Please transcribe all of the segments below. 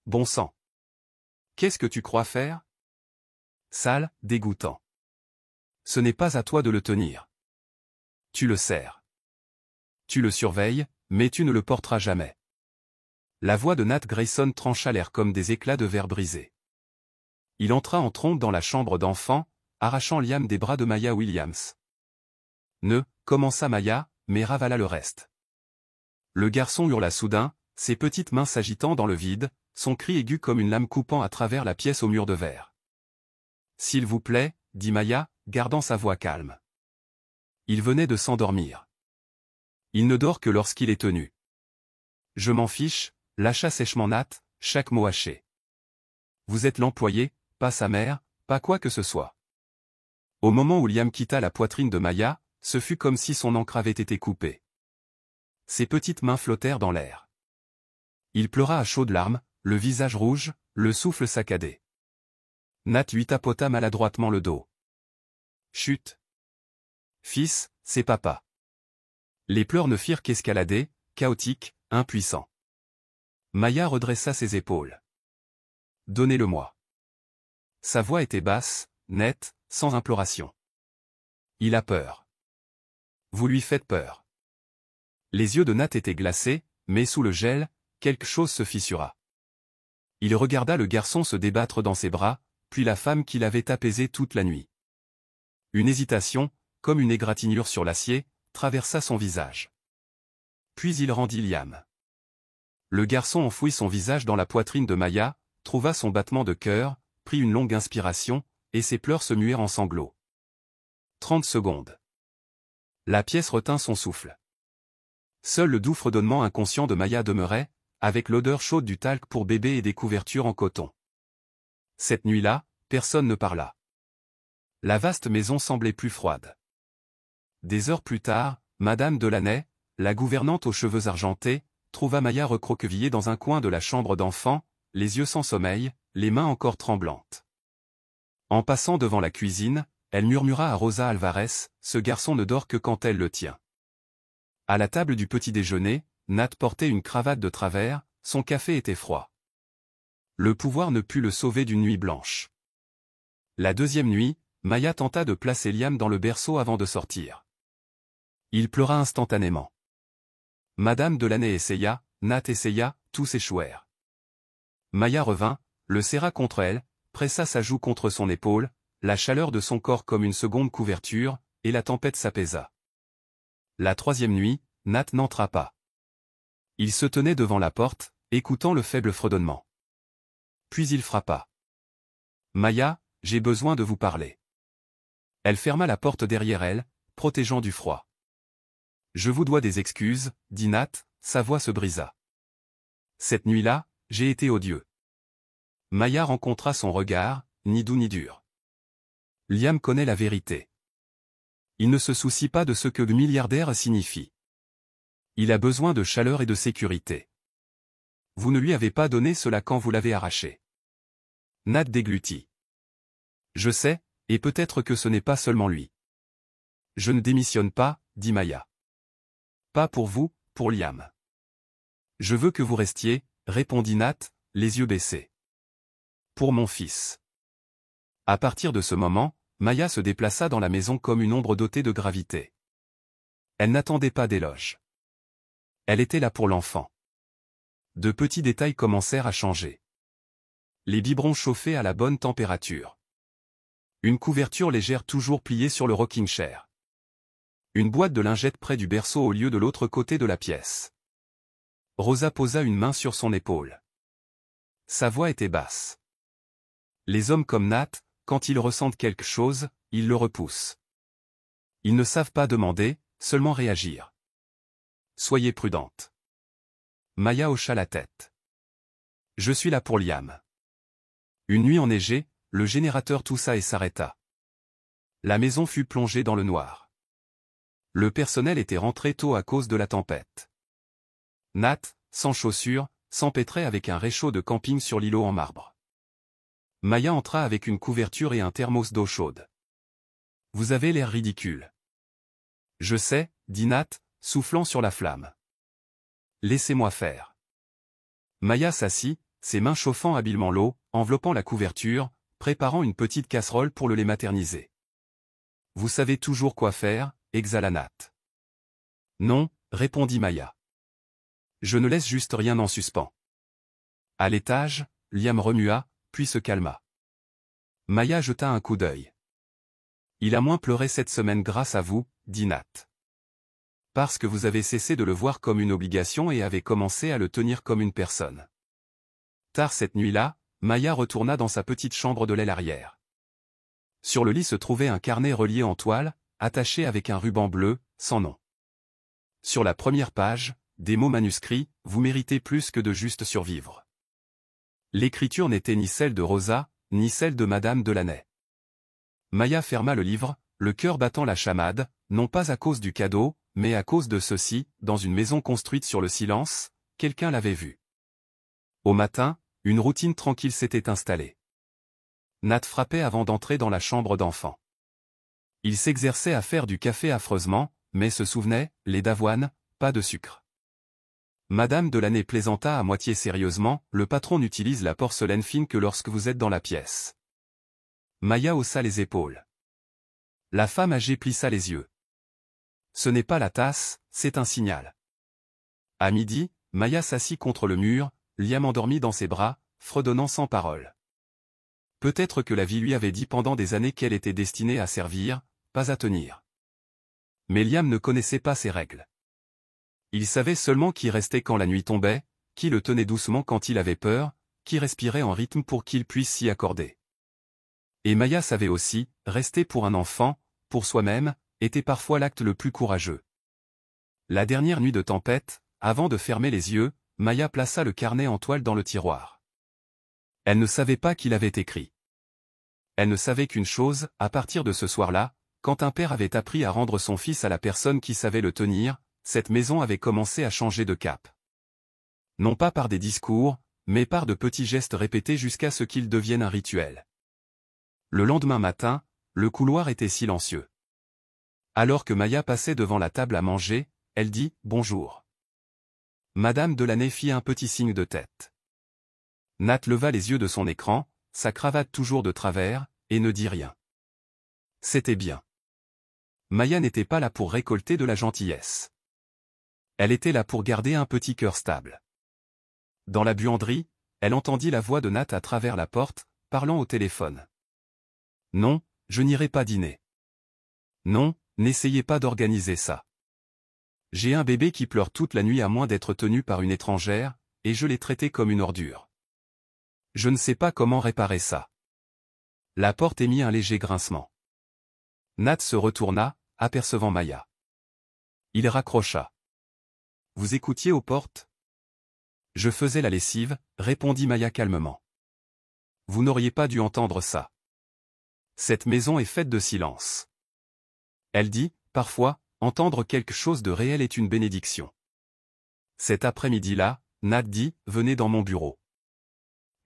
bon sang. Qu'est-ce que tu crois faire? Sale, dégoûtant. Ce n'est pas à toi de le tenir. Tu le serres. Tu le surveilles, mais tu ne le porteras jamais. La voix de Nat Grayson trancha l'air comme des éclats de verre brisés. Il entra en trombe dans la chambre d'enfant, arrachant Liam des bras de Maya Williams. Ne, commença Maya, mais ravala le reste. Le garçon hurla soudain, ses petites mains s'agitant dans le vide, son cri aigu comme une lame coupant à travers la pièce au mur de verre. S'il vous plaît, dit Maya, gardant sa voix calme. Il venait de s'endormir. Il ne dort que lorsqu'il est tenu. Je m'en fiche, lâcha sèchement Nat, chaque mot haché. Vous êtes l'employé, pas sa mère, pas quoi que ce soit. Au moment où Liam quitta la poitrine de Maya, ce fut comme si son encre avait été coupée. Ses petites mains flottèrent dans l'air. Il pleura à chaudes larmes, le visage rouge, le souffle saccadé. Nat lui tapota maladroitement le dos. Chut. Fils, c'est papa. Les pleurs ne firent qu'escalader, chaotiques, impuissants. Maya redressa ses épaules. Donnez-le-moi. Sa voix était basse, nette, sans imploration. Il a peur. Vous lui faites peur. Les yeux de Nat étaient glacés, mais sous le gel, quelque chose se fissura. Il regarda le garçon se débattre dans ses bras, puis la femme qui l'avait apaisé toute la nuit. Une hésitation, comme une égratignure sur l'acier, traversa son visage. Puis il rendit Liam. Le garçon enfouit son visage dans la poitrine de Maya, trouva son battement de cœur, prit une longue inspiration, et ses pleurs se muèrent en sanglots. 30 secondes. La pièce retint son souffle. Seul le doux fredonnement inconscient de Maya demeurait, avec l'odeur chaude du talc pour bébé et des couvertures en coton. Cette nuit-là, personne ne parla. La vaste maison semblait plus froide. Des heures plus tard, Madame Delaney, la gouvernante aux cheveux argentés, trouva Maya recroquevillée dans un coin de la chambre d'enfant, les yeux sans sommeil, les mains encore tremblantes. En passant devant la cuisine, elle murmura à Rosa Alvarez, « Ce garçon ne dort que quand elle le tient. » À la table du petit déjeuner, Nat portait une cravate de travers, son café était froid. Le pouvoir ne put le sauver d'une nuit blanche. La deuxième nuit, Maya tenta de placer Liam dans le berceau avant de sortir. Il pleura instantanément. Madame Delaney essaya, Nat essaya, tous échouèrent. Maya revint, le serra contre elle, pressa sa joue contre son épaule, la chaleur de son corps comme une seconde couverture, et la tempête s'apaisa. La troisième nuit, Nat n'entra pas. Il se tenait devant la porte, écoutant le faible fredonnement. Puis il frappa. « Maya, j'ai besoin de vous parler. » Elle ferma la porte derrière elle, protégeant du froid. « Je vous dois des excuses, » dit Nat, sa voix se brisa. « Cette nuit-là, j'ai été odieux. » Maya rencontra son regard, ni doux ni dur. Liam connaît la vérité. Il ne se soucie pas de ce que le milliardaire signifie. Il a besoin de chaleur et de sécurité. Vous ne lui avez pas donné cela quand vous l'avez arraché. Nat déglutit. Je sais, et peut-être que ce n'est pas seulement lui. Je ne démissionne pas, dit Maya. Pas pour vous, pour Liam. Je veux que vous restiez, répondit Nat, les yeux baissés. Pour mon fils. À partir de ce moment, Maya se déplaça dans la maison comme une ombre dotée de gravité. Elle n'attendait pas d'éloge. Elle était là pour l'enfant. De petits détails commencèrent à changer. Les biberons chauffaient à la bonne température. Une couverture légère toujours pliée sur le rocking chair. Une boîte de lingettes près du berceau au lieu de l'autre côté de la pièce. Rosa posa une main sur son épaule. Sa voix était basse. Les hommes comme Nat, quand ils ressentent quelque chose, ils le repoussent. Ils ne savent pas demander, seulement réagir. Soyez prudente. Maya hocha la tête. Je suis là pour Liam. Une nuit enneigée, le générateur toussa et s'arrêta. La maison fut plongée dans le noir. Le personnel était rentré tôt à cause de la tempête. Nat, sans chaussures, s'empêtrait avec un réchaud de camping sur l'îlot en marbre. Maya entra avec une couverture et un thermos d'eau chaude. Vous avez l'air ridicule. Je sais, dit Nat, soufflant sur la flamme. Laissez-moi faire. Maya s'assit, ses mains chauffant habilement l'eau, enveloppant la couverture, préparant une petite casserole pour le lait maternisé. Vous savez toujours quoi faire, exhala Nat. Non, répondit Maya. Je ne laisse juste rien en suspens. À l'étage, Liam remua, puis se calma. Maya jeta un coup d'œil. Il a moins pleuré cette semaine grâce à vous, dit Nat. Parce que vous avez cessé de le voir comme une obligation et avez commencé à le tenir comme une personne. Tard cette nuit-là, Maya retourna dans sa petite chambre de l'aile arrière. Sur le lit se trouvait un carnet relié en toile, attaché avec un ruban bleu, sans nom. Sur la première page, des mots manuscrits, vous méritez plus que de juste survivre. L'écriture n'était ni celle de Rosa, ni celle de Madame Delaney. Maya ferma le livre, le cœur battant la chamade, non pas à cause du cadeau, mais à cause de ceci, dans une maison construite sur le silence, quelqu'un l'avait vu. Au matin, une routine tranquille s'était installée. Nat frappait avant d'entrer dans la chambre d'enfant. Il s'exerçait à faire du café affreusement, mais se souvenait, lait d'avoine, pas de sucre. Madame Delaney plaisanta à moitié sérieusement, le patron n'utilise la porcelaine fine que lorsque vous êtes dans la pièce. Maya haussa les épaules. La femme âgée plissa les yeux. Ce n'est pas la tasse, c'est un signal. À midi, Maya s'assit contre le mur, Liam endormi dans ses bras, fredonnant sans parole. Peut-être que la vie lui avait dit pendant des années qu'elle était destinée à servir, pas à tenir. Mais Liam ne connaissait pas ses règles. Il savait seulement qui restait quand la nuit tombait, qui le tenait doucement quand il avait peur, qui respirait en rythme pour qu'il puisse s'y accorder. Et Maya savait aussi, rester pour un enfant, pour soi-même, était parfois l'acte le plus courageux. La dernière nuit de tempête, avant de fermer les yeux, Maya plaça le carnet en toile dans le tiroir. Elle ne savait pas qu'il avait écrit. Elle ne savait qu'une chose, à partir de ce soir-là, quand un père avait appris à rendre son fils à la personne qui savait le tenir, cette maison avait commencé à changer de cap. Non pas par des discours, mais par de petits gestes répétés jusqu'à ce qu'ils deviennent un rituel. Le lendemain matin, le couloir était silencieux. Alors que Maya passait devant la table à manger, elle dit « Bonjour ». Madame Delaney fit un petit signe de tête. Nat leva les yeux de son écran, sa cravate toujours de travers, et ne dit rien. C'était bien. Maya n'était pas là pour récolter de la gentillesse. Elle était là pour garder un petit cœur stable. Dans la buanderie, elle entendit la voix de Nat à travers la porte, parlant au téléphone. « Non, je n'irai pas dîner. Non, n'essayez pas d'organiser ça. J'ai un bébé qui pleure toute la nuit à moins d'être tenu par une étrangère, et je l'ai traité comme une ordure. Je ne sais pas comment réparer ça. » La porte émit un léger grincement. Nat se retourna, apercevant Maya. Il raccrocha. « Vous écoutiez aux portes ? » « Je faisais la lessive, » répondit Maya calmement. « Vous n'auriez pas dû entendre ça. Cette maison est faite de silence. » Elle dit, « Parfois, entendre quelque chose de réel est une bénédiction. » Cet après-midi-là, Nat dit, « Venez dans mon bureau.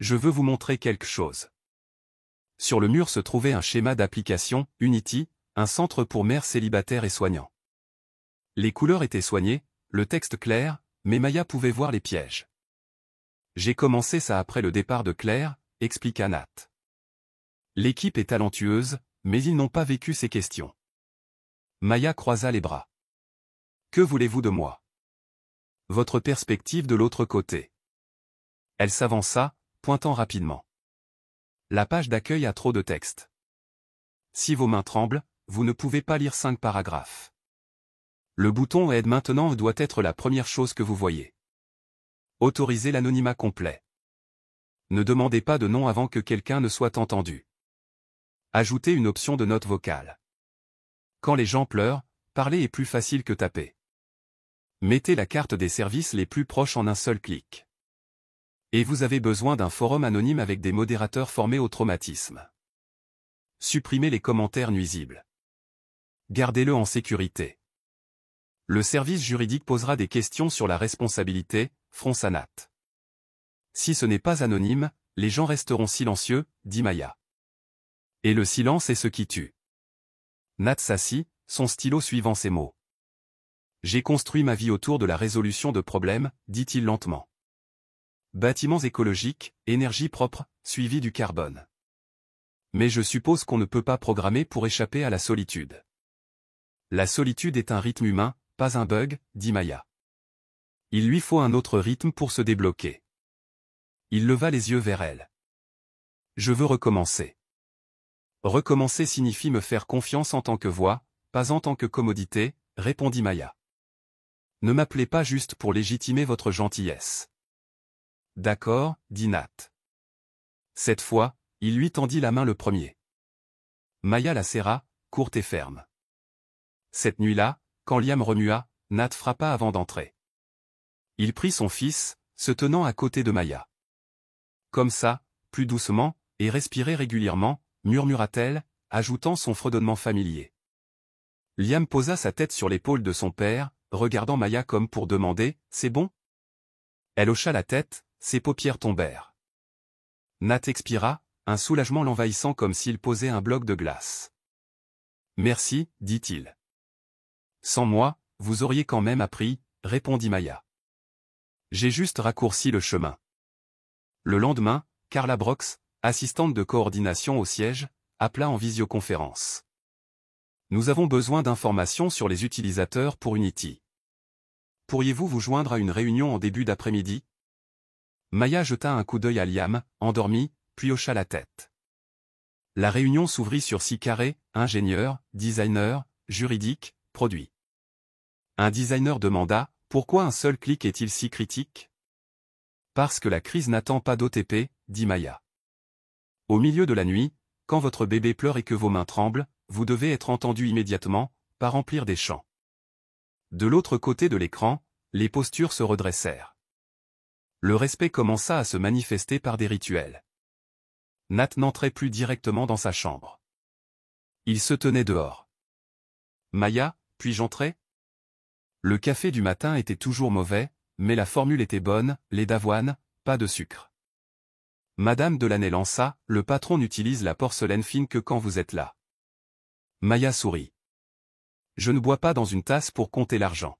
Je veux vous montrer quelque chose. » Sur le mur se trouvait un schéma d'application, Unity, un centre pour mères célibataires et soignants. Les couleurs étaient soignées, le texte clair, mais Maya pouvait voir les pièges. « J'ai commencé ça après le départ de Claire, » expliqua Nat. L'équipe est talentueuse, mais ils n'ont pas vécu ces questions. Maya croisa les bras. « Que voulez-vous de moi ? Votre perspective de l'autre côté. » Elle s'avança, pointant rapidement. « La page d'accueil a trop de texte. Si vos mains tremblent, vous ne pouvez pas lire 5 paragraphes. Le bouton Aide maintenant doit être la première chose que vous voyez. Autorisez l'anonymat complet. Ne demandez pas de nom avant que quelqu'un ne soit entendu. Ajoutez une option de note vocale. Quand les gens pleurent, parler est plus facile que taper. Mettez la carte des services les plus proches en un seul clic. Et vous avez besoin d'un forum anonyme avec des modérateurs formés au traumatisme. Supprimez les commentaires nuisibles. Gardez-le en sécurité. Le service juridique posera des questions sur la responsabilité, fronça Nat. Si ce n'est pas anonyme, les gens resteront silencieux, dit Maya. Et le silence est ce qui tue. Nat s'assit, son stylo suivant ses mots. J'ai construit ma vie autour de la résolution de problèmes, dit-il lentement. bâtiments écologiques, énergie propre, suivi du carbone. Mais je suppose qu'on ne peut pas programmer pour échapper à la solitude. La solitude est un rythme humain, pas un bug, dit Maya. Il lui faut un autre rythme pour se débloquer. Il leva les yeux vers elle. Je veux recommencer. Recommencer signifie me faire confiance en tant que voix, pas en tant que commodité, répondit Maya. Ne m'appelez pas juste pour légitimer votre gentillesse. D'accord, dit Nat. Cette fois, il lui tendit la main le premier. Maya la serra, courte et ferme. Cette nuit-là, quand Liam remua, Nat frappa avant d'entrer. Il prit son fils, se tenant à côté de Maya. Comme ça, plus doucement, et respirez régulièrement, murmura-t-elle, ajoutant son fredonnement familier. Liam posa sa tête sur l'épaule de son père, regardant Maya comme pour demander « C'est bon ?» Elle hocha la tête, ses paupières tombèrent. Nat expira, un soulagement l'envahissant comme s'il posait un bloc de glace. « Merci, dit-il. »« Sans moi, vous auriez quand même appris, » répondit Maya. « J'ai juste raccourci le chemin. » Le lendemain, Carla Brox, assistante de coordination au siège, appela en visioconférence. « Nous avons besoin d'informations sur les utilisateurs pour Unity. Pourriez-vous vous joindre à une réunion en début d'après-midi ?» Maya jeta un coup d'œil à Liam, endormi, puis hocha la tête. La réunion s'ouvrit sur 6 carrés, ingénieur, designer, juridique, produit. Un designer demanda « Pourquoi un seul clic est-il si critique ?» Parce que la crise n'attend pas d'OTP, dit Maya. Au milieu de la nuit, quand votre bébé pleure et que vos mains tremblent, vous devez être entendu immédiatement, pas remplir des champs. De l'autre côté de l'écran, les postures se redressèrent. Le respect commença à se manifester par des rituels. Nat n'entrait plus directement dans sa chambre. Il se tenait dehors. Maya, puis-je entrer ? Le café du matin était toujours mauvais, mais la formule était bonne, lait d'avoine, pas de sucre. Madame Delaney lança, le patron n'utilise la porcelaine fine que quand vous êtes là. Maya sourit. Je ne bois pas dans une tasse pour compter l'argent.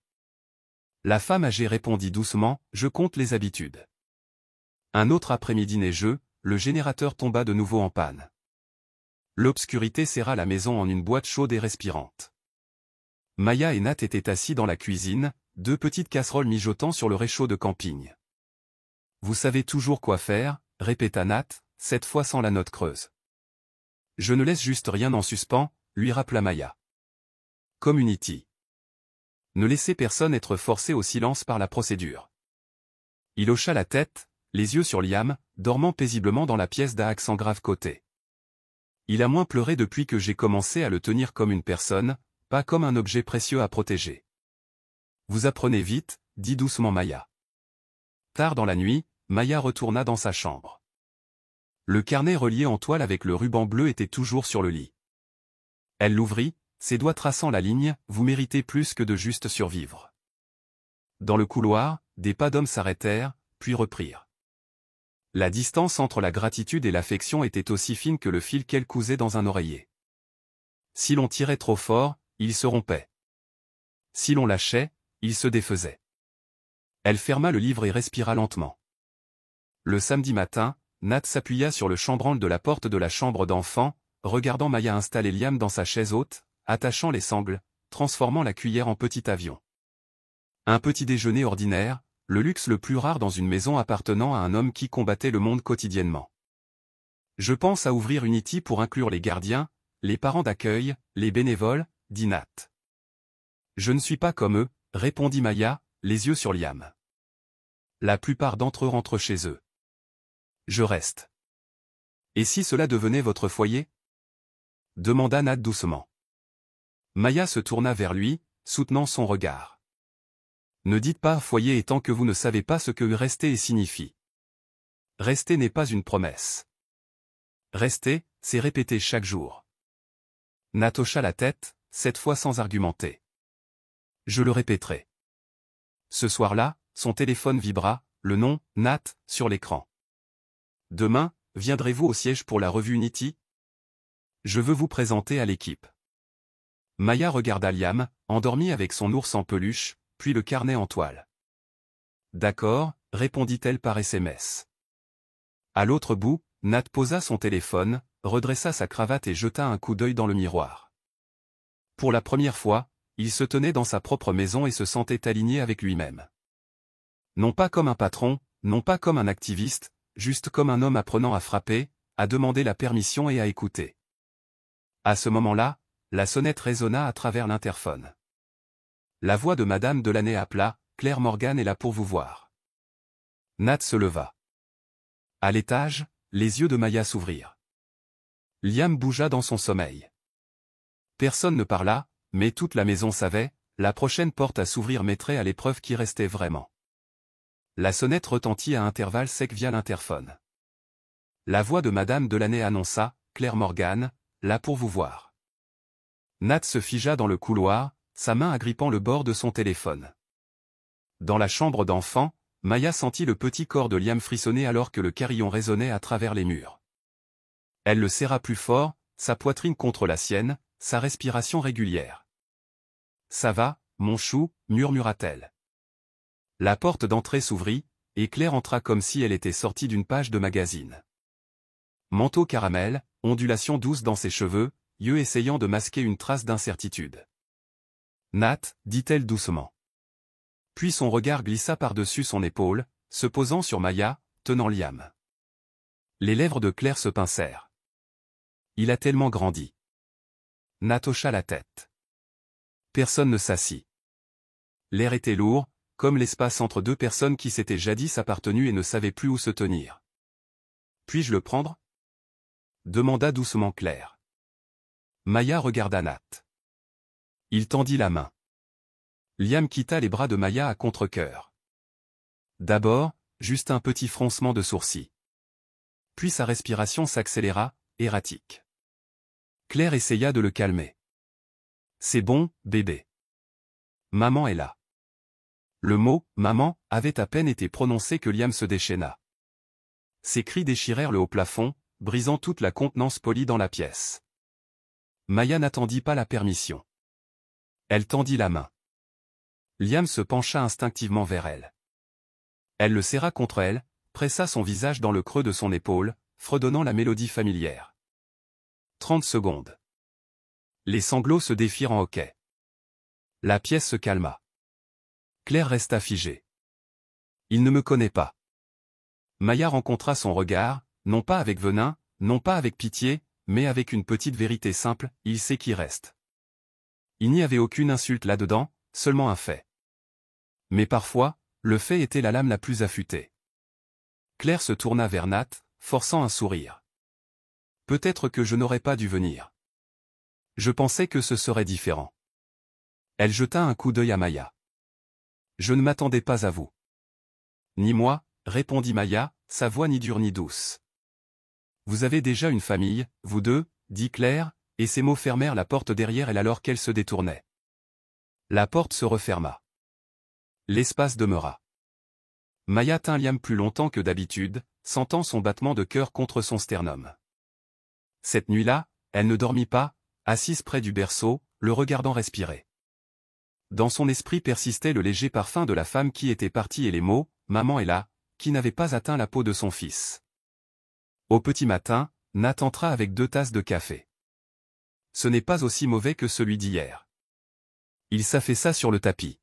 La femme âgée répondit doucement, je compte les habitudes. Un autre après-midi neigeux, le générateur tomba de nouveau en panne. L'obscurité serra la maison en une boîte chaude et respirante. Maya et Nat étaient assis dans la cuisine, 2 petites casseroles mijotant sur le réchaud de camping. Vous savez toujours quoi faire, répéta Nat, cette fois sans la note creuse. Je ne laisse juste rien en suspens, lui rappela Maya. Community. Ne laissez personne être forcé au silence par la procédure. Il hocha la tête, les yeux sur Liam, dormant paisiblement dans la pièce d'un accent grave côté. Il a moins pleuré depuis que j'ai commencé à le tenir comme une personne, pas comme un objet précieux à protéger. Vous apprenez vite, dit doucement Maya. Tard dans la nuit, Maya retourna dans sa chambre. Le carnet relié en toile avec le ruban bleu était toujours sur le lit. Elle l'ouvrit, ses doigts traçant la ligne, vous méritez plus que de juste survivre. Dans le couloir, des pas d'hommes s'arrêtèrent, puis reprirent. La distance entre la gratitude et l'affection était aussi fine que le fil qu'elle cousait dans un oreiller. Si l'on tirait trop fort, il se rompait. Si l'on lâchait, il se défaisait. Elle ferma le livre et respira lentement. Le samedi matin, Nat s'appuya sur le chambranle de la porte de la chambre d'enfant, regardant Maya installer Liam dans sa chaise haute, attachant les sangles, transformant la cuillère en petit avion. Un petit déjeuner ordinaire, le luxe le plus rare dans une maison appartenant à un homme qui combattait le monde quotidiennement. Je pense à ouvrir Unity pour inclure les gardiens, les parents d'accueil, les bénévoles, dit Nat. Je ne suis pas comme eux, répondit Maya, les yeux sur Liam. La plupart d'entre eux rentrent chez eux. Je reste. Et si cela devenait votre foyer ? Demanda Nat doucement. Maya se tourna vers lui, soutenant son regard. Ne dites pas foyer et tant que vous ne savez pas ce que rester signifie. Rester n'est pas une promesse. Rester, c'est répéter chaque jour. Nat hocha la tête, cette fois sans argumenter. Je le répéterai. Ce soir-là, son téléphone vibra, le nom, Nat, sur l'écran. Demain, viendrez-vous au siège pour la revue Unity ? Je veux vous présenter à l'équipe. Maya regarda Liam, endormi avec son ours en peluche, puis le carnet en toile. D'accord, répondit-elle par SMS. À l'autre bout, Nat posa son téléphone, redressa sa cravate et jeta un coup d'œil dans le miroir. Pour la première fois, il se tenait dans sa propre maison et se sentait aligné avec lui-même. Non pas comme un patron, non pas comme un activiste, juste comme un homme apprenant à frapper, à demander la permission et à écouter. À ce moment-là, la sonnette résonna à travers l'interphone. La voix de Madame Delaney appela, « Claire Morgan est là pour vous voir. » Nat se leva. À l'étage, les yeux de Maya s'ouvrirent. Liam bougea dans son sommeil. Personne ne parla, mais toute la maison savait, la prochaine porte à s'ouvrir mettrait à l'épreuve qui restait vraiment. La sonnette retentit à intervalles secs via l'interphone. La voix de Madame Delaney annonça, « Claire Morgan, là pour vous voir. » Nat se figea dans le couloir, sa main agrippant le bord de son téléphone. Dans la chambre d'enfant, Maya sentit le petit corps de Liam frissonner alors que le carillon résonnait à travers les murs. Elle le serra plus fort, sa poitrine contre la sienne, sa respiration régulière. « Ça va, mon chou » murmura-t-elle. La porte d'entrée s'ouvrit, et Claire entra comme si elle était sortie d'une page de magazine. Manteau caramel, ondulation douce dans ses cheveux, yeux essayant de masquer une trace d'incertitude. « Nat » dit-elle doucement. Puis son regard glissa par-dessus son épaule, se posant sur Maya, tenant Liam. Les lèvres de Claire se pincèrent. Il a tellement grandi. Nat hocha la tête. Personne ne s'assit. L'air était lourd, comme l'espace entre deux personnes qui s'étaient jadis appartenues et ne savaient plus où se tenir. « Puis-je le prendre » demanda doucement Claire. Maya regarda Nat. Il tendit la main. Liam quitta les bras de Maya à contre-cœur. D'abord, juste un petit froncement de sourcils. Puis sa respiration s'accéléra, erratique. Claire essaya de le calmer. « C'est bon, bébé. Maman est là. » Le mot « maman » avait à peine été prononcé que Liam se déchaîna. Ses cris déchirèrent le haut plafond, brisant toute la contenance polie dans la pièce. Maya n'attendit pas la permission. Elle tendit la main. Liam se pencha instinctivement vers elle. Elle le serra contre elle, pressa son visage dans le creux de son épaule, fredonnant la mélodie familière. 30 secondes. Les sanglots se défirent en hoquet. La pièce se calma. Claire resta figée. Il ne me connaît pas. Maya rencontra son regard, non pas avec venin, non pas avec pitié, mais avec une petite vérité simple, il sait qui reste. Il n'y avait aucune insulte là-dedans, seulement un fait. Mais parfois, le fait était la lame la plus affûtée. Claire se tourna vers Nat, forçant un sourire. Peut-être que je n'aurais pas dû venir. Je pensais que ce serait différent. Elle jeta un coup d'œil à Maya. Je ne m'attendais pas à vous. Ni moi, répondit Maya, sa voix ni dure ni douce. Vous avez déjà une famille, vous deux, dit Claire, et ses mots fermèrent la porte derrière elle alors qu'elle se détournait. La porte se referma. L'espace demeura. Maya tint Liam plus longtemps que d'habitude, sentant son battement de cœur contre son sternum. Cette nuit-là, elle ne dormit pas, assise près du berceau, le regardant respirer. Dans son esprit persistait le léger parfum de la femme qui était partie et les mots « maman est là », qui n'avaient pas atteint la peau de son fils. Au petit matin, Nat entra avec 2 tasses de café. Ce n'est pas aussi mauvais que celui d'hier. Il s'affaissa sur le tapis.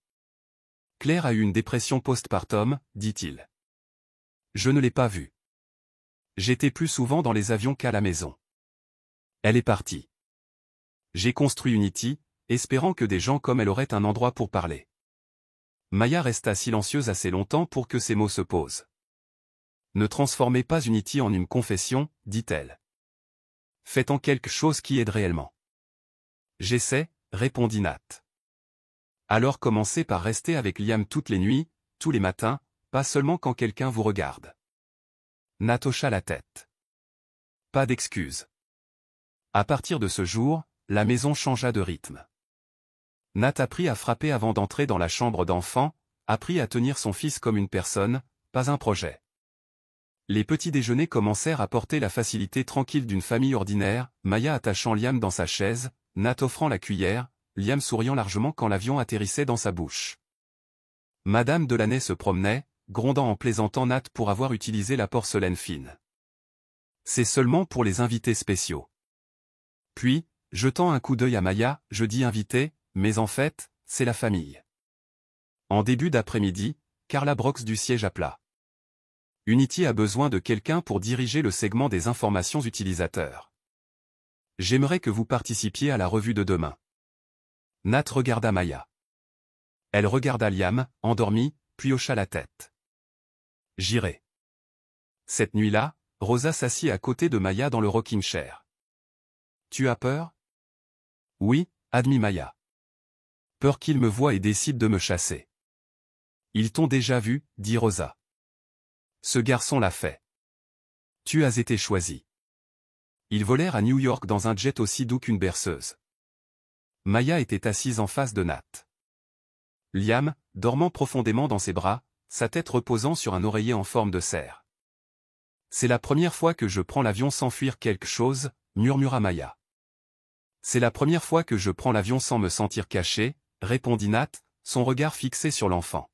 Claire a eu une dépression postpartum, dit-il. Je ne l'ai pas vue. J'étais plus souvent dans les avions qu'à la maison. Elle est partie. J'ai construit Unity, espérant que des gens comme elle auraient un endroit pour parler. Maya resta silencieuse assez longtemps pour que ses mots se posent. Ne transformez pas Unity en une confession, dit-elle. Faites-en quelque chose qui aide réellement. J'essaie, répondit Nat. Alors commencez par rester avec Liam toutes les nuits, tous les matins, pas seulement quand quelqu'un vous regarde. Nat hocha la tête. Pas d'excuses. À partir de ce jour, la maison changea de rythme. Nat apprit à frapper avant d'entrer dans la chambre d'enfant, apprit à tenir son fils comme une personne, pas un projet. Les petits déjeuners commencèrent à porter la facilité tranquille d'une famille ordinaire, Maya attachant Liam dans sa chaise, Nat offrant la cuillère, Liam souriant largement quand l'avion atterrissait dans sa bouche. Madame Delaney se promenait, grondant en plaisantant Nat pour avoir utilisé la porcelaine fine. C'est seulement pour les invités spéciaux. Puis, jetant un coup d'œil à Maya, je dis invité, mais en fait, c'est la famille. En début d'après-midi, Carla Brox du siège à plat. Unity a besoin de quelqu'un pour diriger le segment des informations utilisateurs. J'aimerais que vous participiez à la revue de demain. Nat regarda Maya. Elle regarda Liam, endormi, puis hocha la tête. J'irai. Cette nuit-là, Rosa s'assit à côté de Maya dans le rocking chair. Tu as peur? Oui, admit Maya. Peur qu'il me voie et décide de me chasser. Ils t'ont déjà vu, dit Rosa. Ce garçon l'a fait. Tu as été choisi. Ils volèrent à New York dans un jet aussi doux qu'une berceuse. Maya était assise en face de Nat. Liam, dormant profondément dans ses bras, sa tête reposant sur un oreiller en forme de cerf. C'est la première fois que je prends l'avion sans fuir quelque chose, murmura Maya. C'est la première fois que je prends l'avion sans me sentir caché, répondit Nat, son regard fixé sur l'enfant.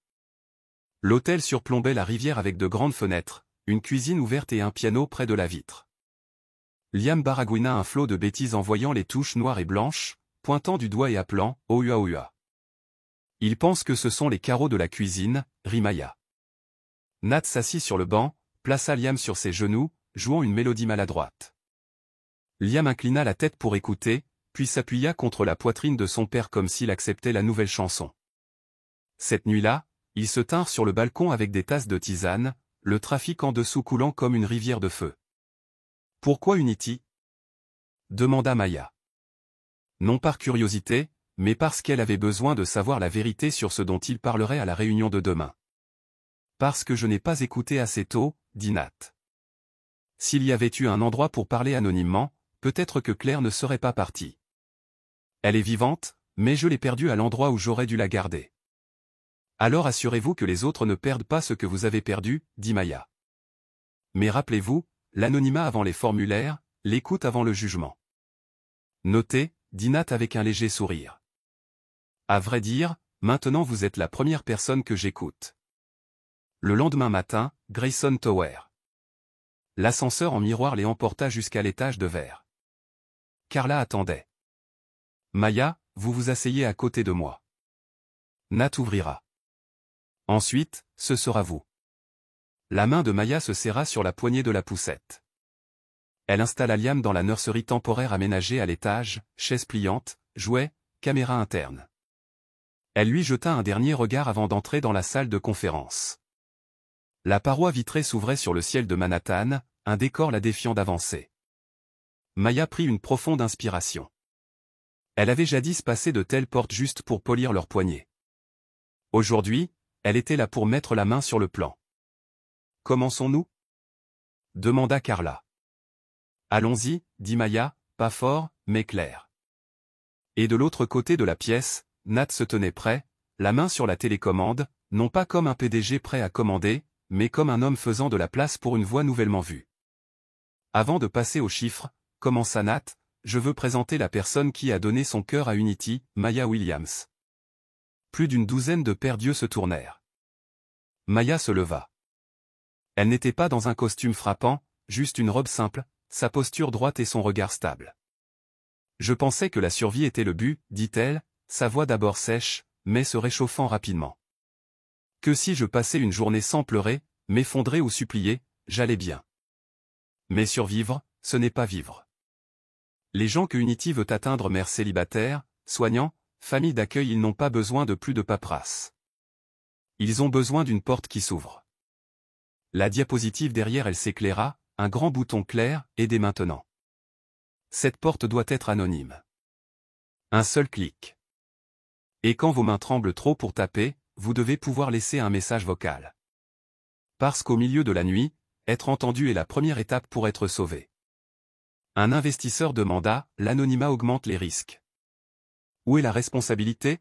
L'hôtel surplombait la rivière avec de grandes fenêtres, une cuisine ouverte et un piano près de la vitre. Liam baragouina un flot de bêtises en voyant les touches noires et blanches, pointant du doigt et appelant « Ohua Ohua ». Il pense que ce sont les carreaux de la cuisine, rit Maya. Nat s'assit sur le banc, plaça Liam sur ses genoux, jouant une mélodie maladroite. Liam inclina la tête pour écouter, puis s'appuya contre la poitrine de son père comme s'il acceptait la nouvelle chanson. Cette nuit-là, ils se tinrent sur le balcon avec des tasses de tisane, le trafic en dessous coulant comme une rivière de feu. « Pourquoi Unity » demanda Maya. Non par curiosité, mais parce qu'elle avait besoin de savoir la vérité sur ce dont il parlerait à la réunion de demain. « Parce que je n'ai pas écouté assez tôt, dit Nat. S'il y avait eu un endroit pour parler anonymement, peut-être que Claire ne serait pas partie. Elle est vivante, mais je l'ai perdue à l'endroit où j'aurais dû la garder. Alors assurez-vous que les autres ne perdent pas ce que vous avez perdu, dit Maya. Mais rappelez-vous, l'anonymat avant les formulaires, l'écoute avant le jugement. Notez, dit Nat avec un léger sourire. À vrai dire, maintenant vous êtes la première personne que j'écoute. Le lendemain matin, Grayson Tower. L'ascenseur en miroir les emporta jusqu'à l'étage de verre. Carla attendait. Maya, vous vous asseyez à côté de moi. Nat ouvrira. Ensuite, ce sera vous. La main de Maya se serra sur la poignée de la poussette. Elle installa Liam dans la nurserie temporaire aménagée à l'étage, chaise pliante, jouets, caméra interne. Elle lui jeta un dernier regard avant d'entrer dans la salle de conférence. La paroi vitrée s'ouvrait sur le ciel de Manhattan, un décor la défiant d'avancer. Maya prit une profonde inspiration. Elle avait jadis passé de telles portes juste pour polir leurs poignets. Aujourd'hui, elle était là pour mettre la main sur le plan. « Commençons-nous » demanda Carla. « Allons-y, dit Maya, pas fort, mais clair. » Et de l'autre côté de la pièce, Nat se tenait prêt, la main sur la télécommande, non pas comme un PDG prêt à commander, mais comme un homme faisant de la place pour une voix nouvellement vue. Avant de passer aux chiffres, commença Nat, je veux présenter la personne qui a donné son cœur à Unity, Maya Williams. Plus d'une douzaine de paires d'yeux se tournèrent. Maya se leva. Elle n'était pas dans un costume frappant, juste une robe simple, sa posture droite et son regard stable. Je pensais que la survie était le but, dit-elle, sa voix d'abord sèche, mais se réchauffant rapidement. Que si je passais une journée sans pleurer, m'effondrer ou supplier, j'allais bien. Mais survivre, ce n'est pas vivre. Les gens que Unity veut atteindre, mères célibataires, soignants, familles d'accueil, ils n'ont pas besoin de plus de paperasse. Ils ont besoin d'une porte qui s'ouvre. La diapositive derrière elle s'éclaira, un grand bouton clair, aidez maintenant. Cette porte doit être anonyme. Un seul clic. Et quand vos mains tremblent trop pour taper, vous devez pouvoir laisser un message vocal. Parce qu'au milieu de la nuit, être entendu est la première étape pour être sauvé. Un investisseur demanda, l'anonymat augmente les risques. Où est la responsabilité?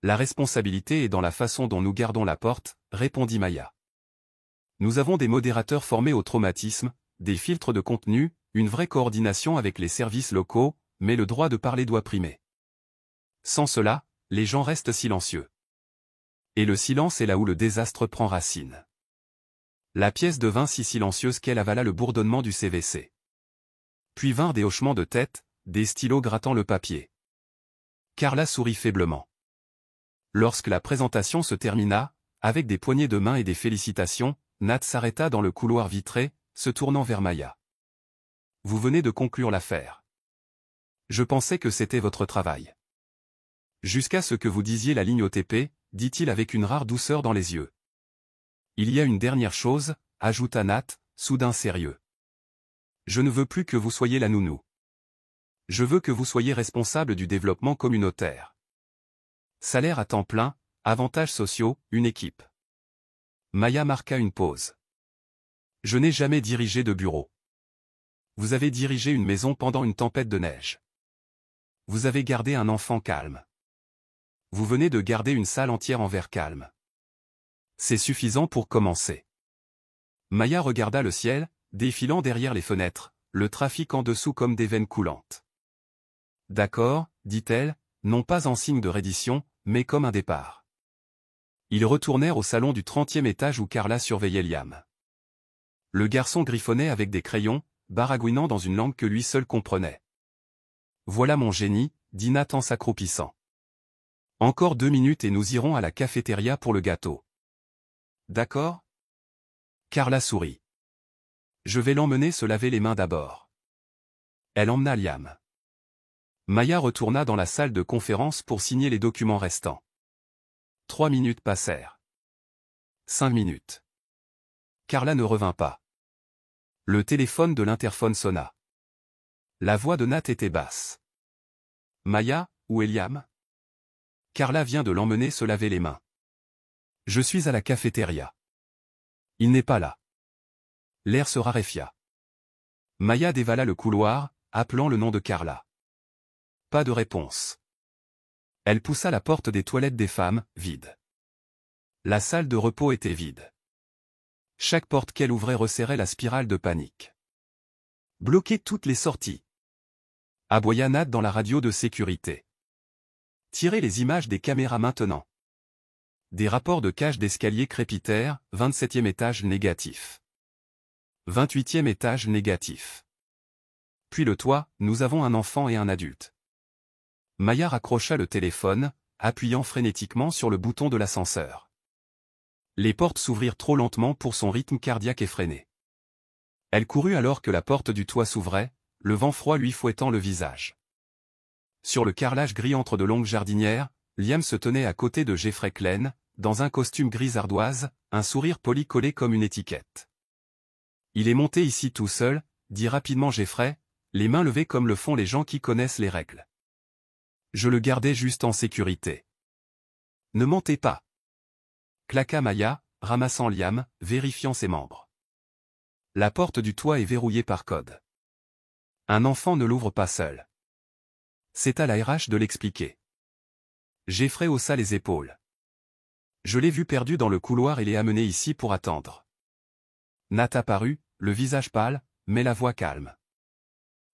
La responsabilité est dans la façon dont nous gardons la porte, répondit Maya. Nous avons des modérateurs formés au traumatisme, des filtres de contenu, une vraie coordination avec les services locaux, mais le droit de parler doit primer. Sans cela, les gens restent silencieux. Et le silence est là où le désastre prend racine. La pièce devint si silencieuse qu'elle avala le bourdonnement du CVC. Puis vinrent des hochements de tête, des stylos grattant le papier. Carla sourit faiblement. Lorsque la présentation se termina, avec des poignées de main et des félicitations, Nat s'arrêta dans le couloir vitré, se tournant vers Maya. « Vous venez de conclure l'affaire. Je pensais que c'était votre travail. Jusqu'à ce que vous disiez la ligne OTP, dit-il avec une rare douceur dans les yeux. Il y a une dernière chose, ajouta Nat, soudain sérieux. Je ne veux plus que vous soyez la nounou. Je veux que vous soyez responsable du développement communautaire. Salaire à temps plein, avantages sociaux, une équipe. Maya marqua une pause. Je n'ai jamais dirigé de bureau. Vous avez dirigé une maison pendant une tempête de neige. Vous avez gardé un enfant calme. Vous venez de garder une salle entière en verre calme. C'est suffisant pour commencer. Maya regarda le ciel, défilant derrière les fenêtres, le trafic en dessous comme des veines coulantes. D'accord, dit-elle, non pas en signe de reddition, mais comme un départ. Ils retournèrent au salon du 30e étage où Carla surveillait Liam. Le garçon griffonnait avec des crayons, baragouinant dans une langue que lui seul comprenait. Voilà mon génie, dit Nat en s'accroupissant. Encore 2 minutes et nous irons à la cafétéria pour le gâteau. D'accord ? Carla sourit. Je vais l'emmener se laver les mains d'abord. Elle emmena Liam. Maya retourna dans la salle de conférence pour signer les documents restants. 3 minutes passèrent. 5 minutes. Carla ne revint pas. Le téléphone de l'interphone sonna. La voix de Nat était basse. Maya, où est Liam ? Carla vient de l'emmener se laver les mains. Je suis à la cafétéria. Il n'est pas là. L'air se raréfia. Maya dévala le couloir, appelant le nom de Carla. Pas de réponse. Elle poussa la porte des toilettes des femmes, vide. La salle de repos était vide. Chaque porte qu'elle ouvrait resserrait la spirale de panique. Bloquer toutes les sorties. Aboya Nat dans la radio de sécurité. Tirez les images des caméras maintenant. Des rapports de cage d'escalier crépitèrent, 27e étage négatif. 28e étage négatif. Puis le toit, nous avons un enfant et un adulte. Maya raccrocha le téléphone, appuyant frénétiquement sur le bouton de l'ascenseur. Les portes s'ouvrirent trop lentement pour son rythme cardiaque effréné. Elle courut alors que la porte du toit s'ouvrait, le vent froid lui fouettant le visage. Sur le carrelage gris entre de longues jardinières, Liam se tenait à côté de Jeffrey Klein, dans un costume gris ardoise, un sourire poli collé comme une étiquette. Il est monté ici tout seul, dit rapidement Jeffrey, les mains levées comme le font les gens qui connaissent les règles. Je le gardais juste en sécurité. Ne mentez pas. Claqua Maya, ramassant Liam, vérifiant ses membres. La porte du toit est verrouillée par code. Un enfant ne l'ouvre pas seul. C'est à la RH de l'expliquer. Jeffrey haussa les épaules. Je l'ai vu perdu dans le couloir et l'ai amené ici pour attendre. Nat apparut, le visage pâle, mais la voix calme.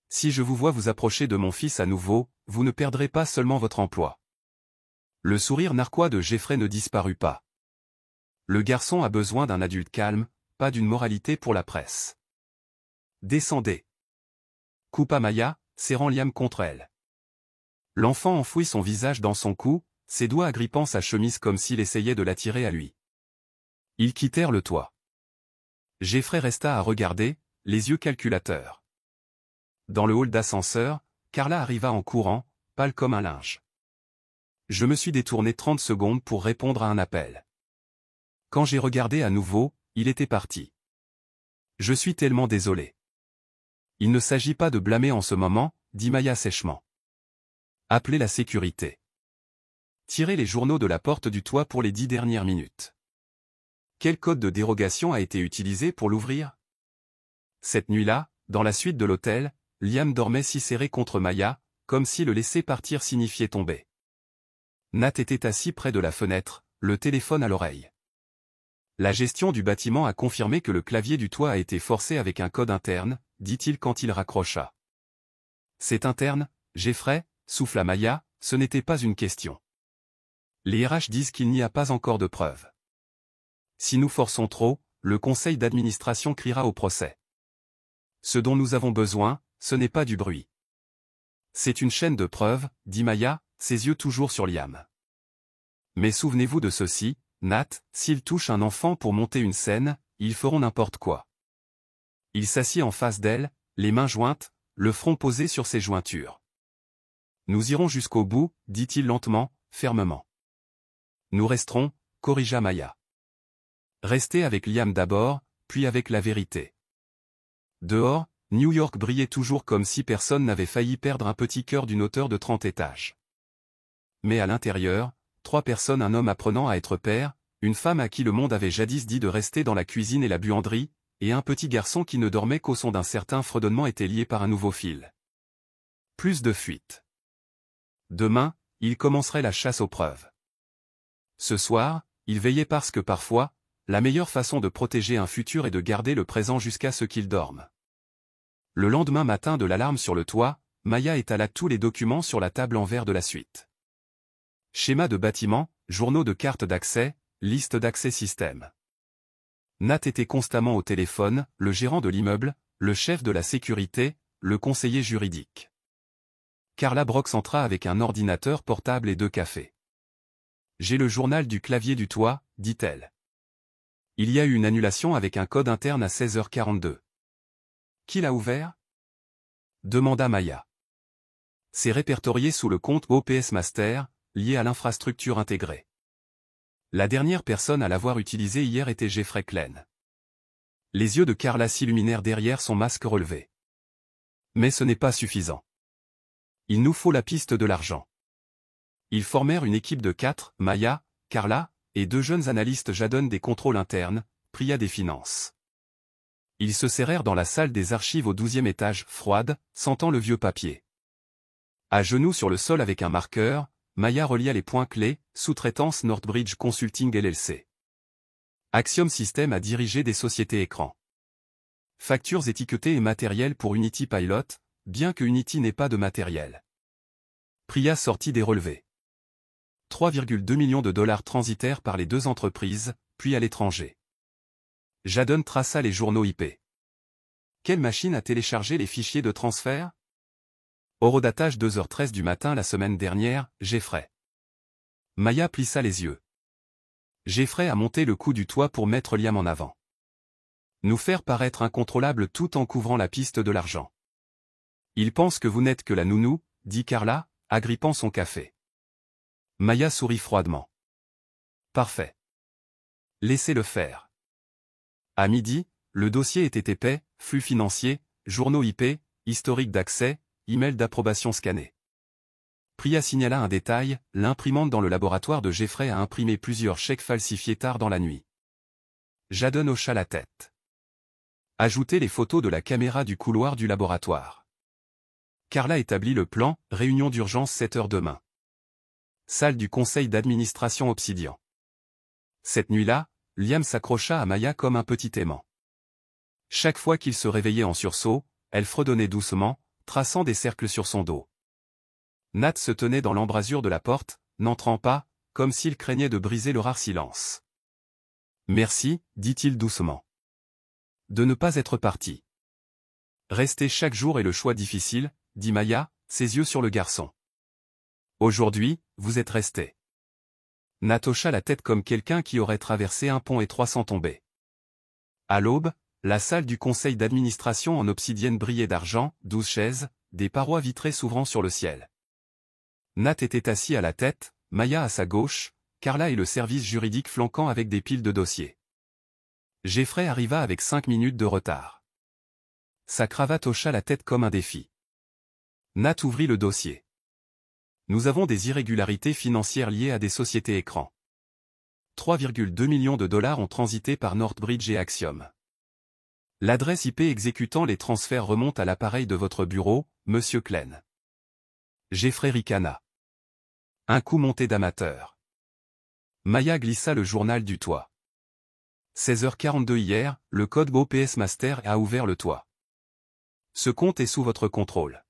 Si je vous vois vous approcher de mon fils à nouveau, vous ne perdrez pas seulement votre emploi. Le sourire narquois de Jeffrey ne disparut pas. Le garçon a besoin d'un adulte calme, pas d'une moralité pour la presse. Descendez. Coupa Maya, serrant Liam contre elle. L'enfant enfouit son visage dans son cou, ses doigts agrippant sa chemise comme s'il essayait de l'attirer à lui. Ils quittèrent le toit. Jeffrey resta à regarder, les yeux calculateurs. Dans le hall d'ascenseur, Carla arriva en courant, pâle comme un linge. Je me suis détourné 30 secondes pour répondre à un appel. Quand j'ai regardé à nouveau, il était parti. Je suis tellement désolé. Il ne s'agit pas de blâmer en ce moment, dit Maya sèchement. Appelez la sécurité. Tirez les journaux de la porte du toit pour les 10 dernières minutes. Quel code de dérogation a été utilisé pour l'ouvrir? Cette nuit-là, dans la suite de l'hôtel, Liam dormait si serré contre Maya, comme si le laisser partir signifiait tomber. Nat était assis près de la fenêtre, le téléphone à l'oreille. La gestion du bâtiment a confirmé que le clavier du toit a été forcé avec un code interne, dit-il quand il raccrocha. C'est interne, Jeffrey, souffla Maya, ce n'était pas une question. Les RH disent qu'il n'y a pas encore de preuves. Si nous forçons trop, le conseil d'administration criera au procès. Ce dont nous avons besoin, ce n'est pas du bruit. C'est une chaîne de preuves, dit Maya, ses yeux toujours sur Liam. Mais souvenez-vous de ceci, Nat, s'ils touchent un enfant pour monter une scène, ils feront n'importe quoi. Il s'assit en face d'elle, les mains jointes, le front posé sur ses jointures. Nous irons jusqu'au bout, dit-il lentement, fermement. Nous resterons, corrigea Maya. Restez avec Liam d'abord, puis avec la vérité. Dehors, New York brillait toujours comme si personne n'avait failli perdre un petit cœur d'une hauteur de 30 étages. Mais à l'intérieur, 3 personnes, un homme apprenant à être père, une femme à qui le monde avait jadis dit de rester dans la cuisine et la buanderie, et un petit garçon qui ne dormait qu'au son d'un certain fredonnement était lié par un nouveau fil. Plus de fuites. Demain, il commencerait la chasse aux preuves. Ce soir, il veillait parce que parfois, la meilleure façon de protéger un futur est de garder le présent jusqu'à ce qu'il dorme. Le lendemain matin de l'alarme sur le toit, Maya étala tous les documents sur la table en verre de la suite. Schéma de bâtiment, journaux de cartes d'accès, liste d'accès système. Nat était constamment au téléphone, le gérant de l'immeuble, le chef de la sécurité, le conseiller juridique. Carla Brox entra avec un ordinateur portable et 2 cafés. « J'ai le journal du clavier du toit, dit-elle. Il y a eu une annulation avec un code interne à 16h42. Qui l'a ouvert ? Demanda Maya. C'est répertorié sous le compte OPS Master, lié à l'infrastructure intégrée. La dernière personne à l'avoir utilisé hier était Jeffrey Klein. Les yeux de Carla s'illuminèrent derrière son masque relevé. Mais ce n'est pas suffisant. Il nous faut la piste de l'argent. Ils formèrent une équipe de 4, Maya, Carla, et 2 jeunes analystes Jadon des contrôles internes, Priya des finances. Ils se serrèrent dans la salle des archives au 12e étage, froide, sentant le vieux papier. À genoux sur le sol avec un marqueur, Maya relia les points clés, sous-traitance Northbridge Consulting LLC. Axiom System a dirigé des sociétés écrans. Factures étiquetées et matériel pour Unity Pilot, bien que Unity n'ait pas de matériel. Priya sortit des relevés. 3,2 millions de dollars transitèrent par les 2 entreprises, puis à l'étranger. Jadon traça les journaux IP. Quelle machine a téléchargé les fichiers de transfert ? Horodatage 2h13 du matin la semaine dernière, Jeffrey. Maya plissa les yeux. Jeffrey a monté le coup du toit pour mettre Liam en avant. Nous faire paraître incontrôlables tout en couvrant la piste de l'argent. Il pense que vous n'êtes que la nounou, dit Carla, agrippant son café. Maya sourit froidement. Parfait. Laissez-le faire. À midi, le dossier était épais, flux financiers, journaux IP, historique d'accès, email d'approbation scanné. Priya signala un détail, l'imprimante dans le laboratoire de Jeffrey a imprimé plusieurs chèques falsifiés tard dans la nuit. Jadon hocha la tête. Ajoutez les photos de la caméra du couloir du laboratoire. Carla établit le plan, réunion d'urgence 7h demain. Salle du conseil d'administration Obsidian. Cette nuit-là, Liam s'accrocha à Maya comme un petit aimant. Chaque fois qu'il se réveillait en sursaut, elle fredonnait doucement, traçant des cercles sur son dos. Nat se tenait dans l'embrasure de la porte, n'entrant pas, comme s'il craignait de briser le rare silence. « Merci, dit-il doucement. De ne pas être parti. Rester chaque jour est le choix difficile, dit Maya, ses yeux sur le garçon. Aujourd'hui, vous êtes resté. Nat hocha la tête comme quelqu'un qui aurait traversé un pont étroit sans tomber. À l'aube, la salle du conseil d'administration en obsidienne brillait d'argent, 12 chaises, des parois vitrées s'ouvrant sur le ciel. Nat était assis à la tête, Maya à sa gauche, Carla et le service juridique flanquant avec des piles de dossiers. Jeffrey arriva avec 5 minutes de retard. Sa cravate hocha la tête comme un défi. Nat ouvrit le dossier. Nous avons des irrégularités financières liées à des sociétés écrans. 3,2 millions de dollars ont transité par Northbridge et Axiom. L'adresse IP exécutant les transferts remonte à l'appareil de votre bureau, Monsieur Klein. Jeffrey ricana. Un coup monté d'amateur. Maya glissa le journal du toit. 16h42 hier, le code OPS Master a ouvert le toit. Ce compte est sous votre contrôle.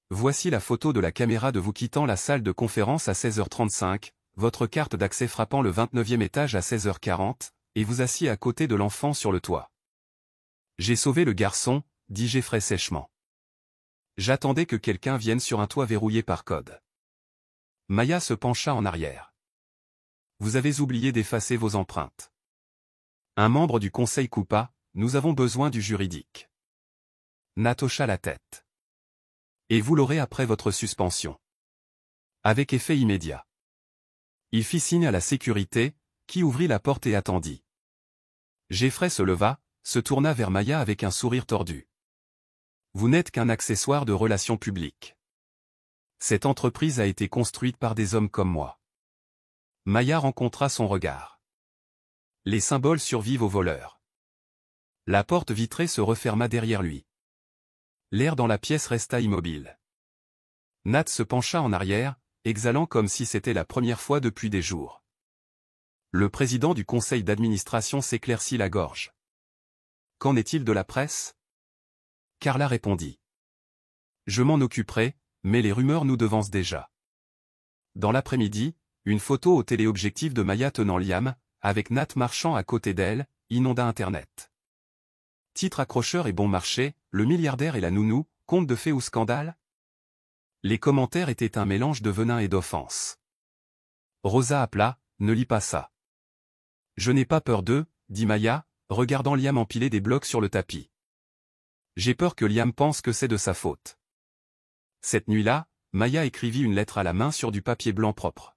Voici la photo de la caméra de vous quittant la salle de conférence à 16h35, votre carte d'accès frappant le 29e étage à 16h40, et vous assied à côté de l'enfant sur le toit. J'ai sauvé le garçon, dit Jeffrey sèchement. J'attendais que quelqu'un vienne sur un toit verrouillé par code. Maya se pencha en arrière. Vous avez oublié d'effacer vos empreintes. Un membre du conseil coupa, nous avons besoin du juridique. Nat hocha la tête. Et vous l'aurez après votre suspension. Avec effet immédiat. Il fit signe à la sécurité, qui ouvrit la porte et attendit. Jeffrey se leva, se tourna vers Maya avec un sourire tordu. Vous n'êtes qu'un accessoire de relations publiques. Cette entreprise a été construite par des hommes comme moi. Maya rencontra son regard. Les symboles survivent aux voleurs. La porte vitrée se referma derrière lui. L'air dans la pièce resta immobile. Nat se pencha en arrière, exhalant comme si c'était la première fois depuis des jours. Le président du conseil d'administration s'éclaircit la gorge. Qu'en est-il de la presse? Carla répondit. Je m'en occuperai, mais les rumeurs nous devancent déjà. Dans l'après-midi, une photo au téléobjectif de Maya tenant Liam, avec Nat marchant à côté d'elle, inonda Internet. Titre accrocheur et bon marché, le milliardaire et la nounou, conte de fées ou scandale? Les commentaires étaient un mélange de venin et d'offense. Rosa appela, ne lis pas ça. Je n'ai pas peur d'eux, dit Maya, regardant Liam empiler des blocs sur le tapis. J'ai peur que Liam pense que c'est de sa faute. Cette nuit-là, Maya écrivit une lettre à la main sur du papier blanc propre.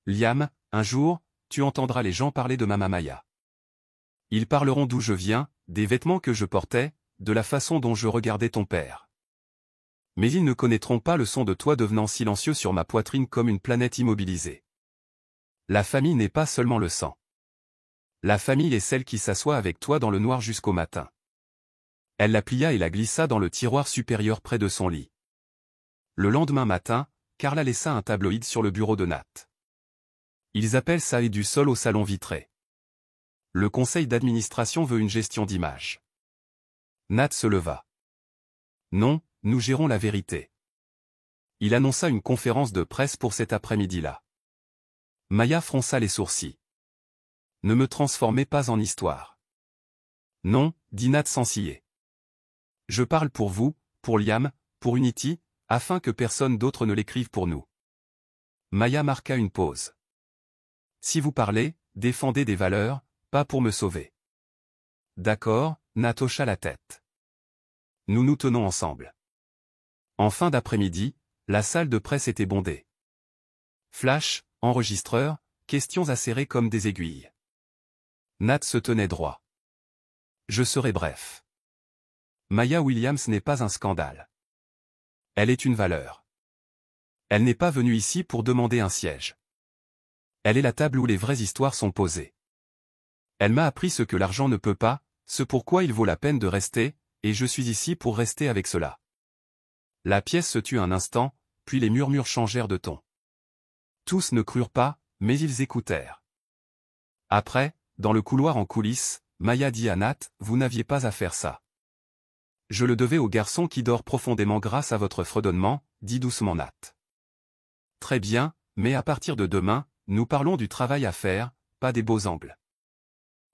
Liam, un jour, tu entendras les gens parler de Mama Maya. Ils parleront d'où je viens, des vêtements que je portais, de la façon dont je regardais ton père. Mais ils ne connaîtront pas le son de toi devenant silencieux sur ma poitrine comme une planète immobilisée. La famille n'est pas seulement le sang. La famille est celle qui s'assoit avec toi dans le noir jusqu'au matin. Elle la plia et la glissa dans le tiroir supérieur près de son lit. Le lendemain matin, Carla laissa un tabloïd sur le bureau de Nat. Ils appellent ça et du sol au salon vitré. Le conseil d'administration veut une gestion d'image. Nat se leva. Non, nous gérons la vérité. Il annonça une conférence de presse pour cet après-midi-là. Maya fronça les sourcils. Ne me transformez pas en histoire. Non, dit Nat sans ciller. Je parle pour vous, pour Liam, pour Unity, afin que personne d'autre ne l'écrive pour nous. Maya marqua une pause. Si vous parlez, défendez des valeurs, pas pour me sauver. D'accord, Nat hocha la tête. Nous nous tenons ensemble. En fin d'après-midi, la salle de presse était bondée. Flash, enregistreur, questions acérées comme des aiguilles. Nat se tenait droit. Je serai bref. Maya Williams n'est pas un scandale. Elle est une valeur. Elle n'est pas venue ici pour demander un siège. Elle est la table où les vraies histoires sont posées. Elle m'a appris ce que l'argent ne peut pas, ce pourquoi il vaut la peine de rester, et je suis ici pour rester avec cela. La pièce se tut un instant, puis les murmures changèrent de ton. Tous ne crurent pas, mais ils écoutèrent. Après, dans le couloir en coulisses, Maya dit à Nat, vous n'aviez pas à faire ça. Je le devais au garçon qui dort profondément grâce à votre fredonnement, dit doucement Nat. Très bien, mais à partir de demain, nous parlons du travail à faire, pas des beaux angles.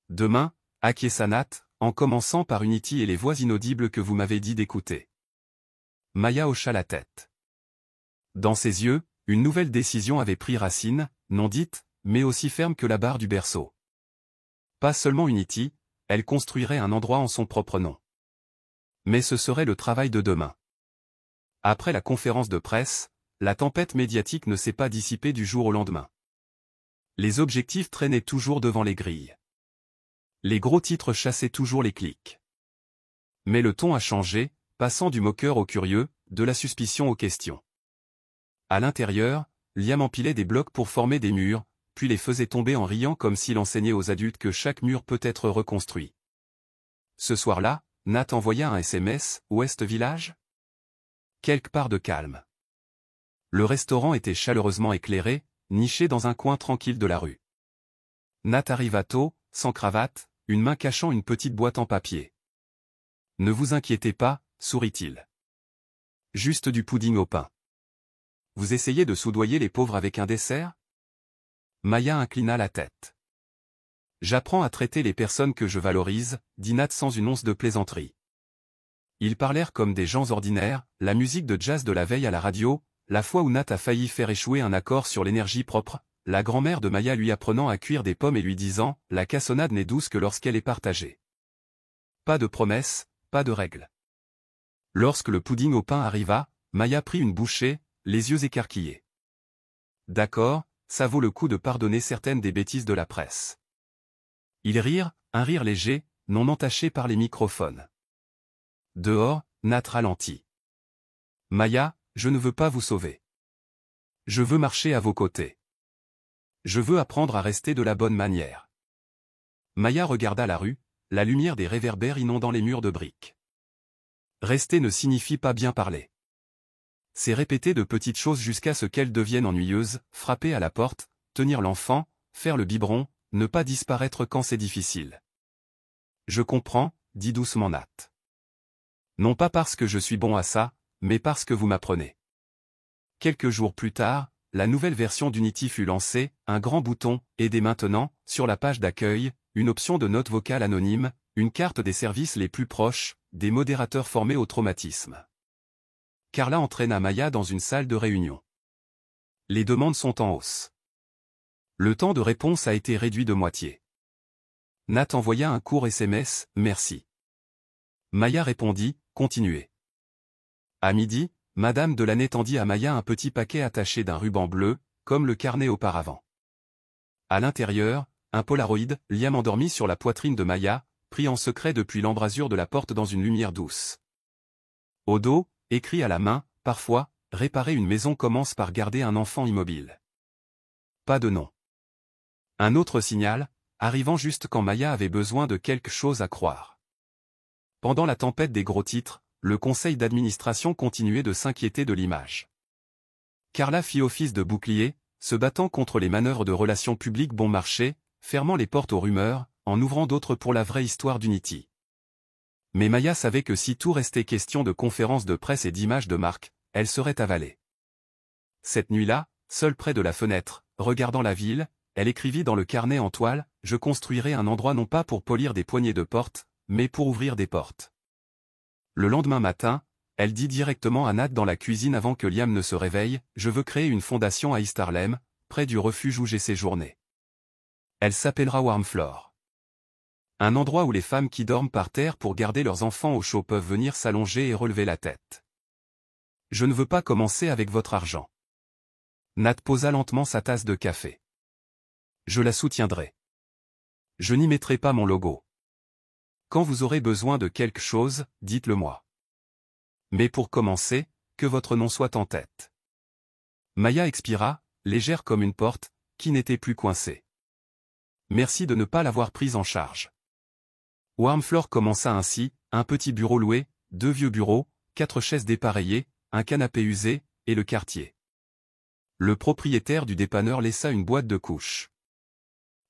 Demain, acquiesça Nat, en commençant par Unity et les voix inaudibles que vous m'avez dit d'écouter. Maya hocha la tête. Dans ses yeux, une nouvelle décision avait pris racine, non dite, mais aussi ferme que la barre du berceau. Pas seulement Unity, elle construirait un endroit en son propre nom. Mais ce serait le travail de demain. Après la conférence de presse, la tempête médiatique ne s'est pas dissipée du jour au lendemain. Les objectifs traînaient toujours devant les grilles. Les gros titres chassaient toujours les clics. Mais le ton a changé, passant du moqueur au curieux, de la suspicion aux questions. À l'intérieur, Liam empilait des blocs pour former des murs, puis les faisait tomber en riant comme s'il enseignait aux adultes que chaque mur peut être reconstruit. Ce soir-là, Nat envoya un SMS, Ouest Village? Quelque part de calme. Le restaurant était chaleureusement éclairé, niché dans un coin tranquille de la rue. Nat arriva tôt, sans cravate, une main cachant une petite boîte en papier. Ne vous inquiétez pas, sourit-il. Juste du pudding au pain. Vous essayez de soudoyer les pauvres avec un dessert? Maya inclina la tête. J'apprends à traiter les personnes que je valorise, dit Nat sans une once de plaisanterie. Ils parlèrent comme des gens ordinaires, la musique de jazz de la veille à la radio, la fois où Nat a failli faire échouer un accord sur l'énergie propre, la grand-mère de Maya lui apprenant à cuire des pommes et lui disant « La cassonade n'est douce que lorsqu'elle est partagée ». Pas de promesses, pas de règles. Lorsque le pudding au pain arriva, Maya prit une bouchée, les yeux écarquillés. D'accord, ça vaut le coup de pardonner certaines des bêtises de la presse. Ils rirent, un rire léger, non entaché par les microphones. Dehors, Nat ralentit. Maya, je ne veux pas vous sauver. Je veux marcher à vos côtés. Je veux apprendre à rester de la bonne manière. Maya regarda la rue, la lumière des réverbères inondant les murs de briques. Rester ne signifie pas bien parler. C'est répéter de petites choses jusqu'à ce qu'elles deviennent ennuyeuses, frapper à la porte, tenir l'enfant, faire le biberon, ne pas disparaître quand c'est difficile. Je comprends, dit doucement Nat. Non pas parce que je suis bon à ça, mais parce que vous m'apprenez. Quelques jours plus tard, la nouvelle version d'Unity fut lancée, un grand bouton « Aider maintenant » sur la page d'accueil, une option de notes vocales anonymes, une carte des services les plus proches, des modérateurs formés au traumatisme. Carla entraîna Maya dans une salle de réunion. Les demandes sont en hausse. Le temps de réponse a été réduit de moitié. Nat envoya un court SMS « Merci ». Maya répondit « Continuez ». À midi, Madame Delaney tendit à Maya un petit paquet attaché d'un ruban bleu, comme le carnet auparavant. À l'intérieur, un Polaroid, Liam endormi sur la poitrine de Maya, pris en secret depuis l'embrasure de la porte dans une lumière douce. Au dos, écrit à la main, parfois, réparer une maison commence par garder un enfant immobile. Pas de nom. Un autre signal, arrivant juste quand Maya avait besoin de quelque chose à croire. Pendant la tempête des gros titres, le conseil d'administration continuait de s'inquiéter de l'image. Carla fit office de bouclier, se battant contre les manœuvres de relations publiques bon marché, fermant les portes aux rumeurs, en ouvrant d'autres pour la vraie histoire d'Unity. Mais Maya savait que si tout restait question de conférences de presse et d'images de marque, elle serait avalée. Cette nuit-là, seule près de la fenêtre, regardant la ville, elle écrivit dans le carnet en toile « Je construirai un endroit non pas pour polir des poignées de porte, mais pour ouvrir des portes ». Le lendemain matin, elle dit directement à Nat dans la cuisine avant que Liam ne se réveille « Je veux créer une fondation à East Harlem, près du refuge où j'ai séjourné. Elle s'appellera Warm Floor. Un endroit où les femmes qui dorment par terre pour garder leurs enfants au chaud peuvent venir s'allonger et relever la tête. Je ne veux pas commencer avec votre argent. » Nat posa lentement sa tasse de café. « Je la soutiendrai. Je n'y mettrai pas mon logo. Quand vous aurez besoin de quelque chose, dites-le moi. Mais pour commencer, que votre nom soit en tête. » Maya expira, légère comme une porte, qui n'était plus coincée. Merci de ne pas l'avoir prise en charge. Warm Floor commença ainsi, un petit bureau loué, 2 vieux bureaux, 4 chaises dépareillées, un canapé usé, et le quartier. Le propriétaire du dépanneur laissa une boîte de couches.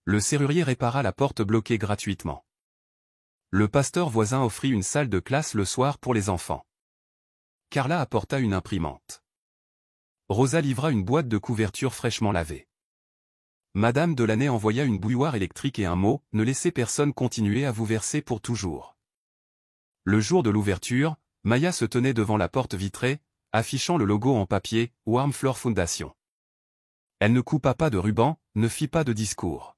Le serrurier répara la porte bloquée gratuitement. Le pasteur voisin offrit une salle de classe le soir pour les enfants. Carla apporta une imprimante. Rosa livra une boîte de couverture fraîchement lavée. Madame Delaney envoya une bouilloire électrique et un mot « Ne laissez personne continuer à vous verser pour toujours ». Le jour de l'ouverture, Maya se tenait devant la porte vitrée, affichant le logo en papier « Warm Floor Foundation ». Elle ne coupa pas de ruban, ne fit pas de discours.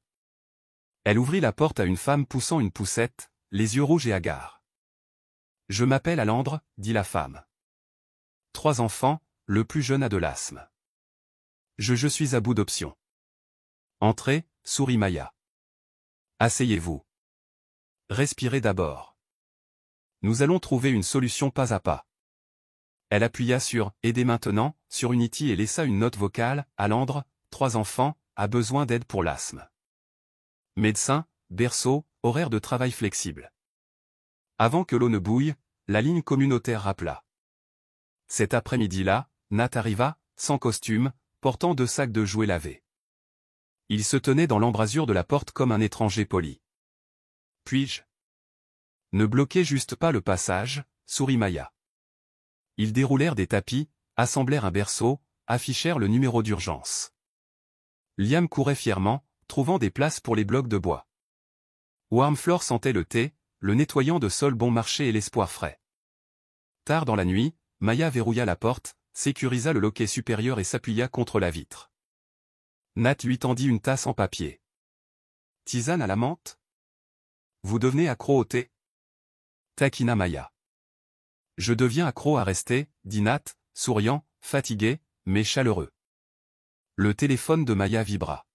Elle ouvrit la porte à une femme poussant une poussette, les yeux rouges et hagards. « Je m'appelle Alandre, dit la femme. 3 enfants, le plus jeune a de l'asthme. Je suis à bout d'options. Entrez, sourit Maya. Asseyez-vous. Respirez d'abord. Nous allons trouver une solution pas à pas. Elle appuya sur « Aider maintenant » sur Unity et laissa une note vocale « Alandre, 3 enfants, a besoin d'aide pour l'asthme. Médecin, berceau, horaire de travail flexible. » Avant que l'eau ne bouille, la ligne communautaire rappela. Cet après-midi-là, Nat arriva, sans costume, portant 2 sacs de jouets lavés. Il se tenait dans l'embrasure de la porte comme un étranger poli. « Puis-je ? » Ne bloquez juste pas le passage, sourit Maya. Ils déroulèrent des tapis, assemblèrent un berceau, affichèrent le numéro d'urgence. Liam courait fièrement, trouvant des places pour les blocs de bois. Warmfloor sentait le thé, le nettoyant de sol bon marché et l'espoir frais. Tard dans la nuit, Maya verrouilla la porte, sécurisa le loquet supérieur et s'appuya contre la vitre. Nat lui tendit une tasse en papier. Tisane à la menthe? Vous devenez accro au thé? Taquina Maya. Je deviens accro à rester, dit Nat, souriant, fatigué, mais chaleureux. Le téléphone de Maya vibra.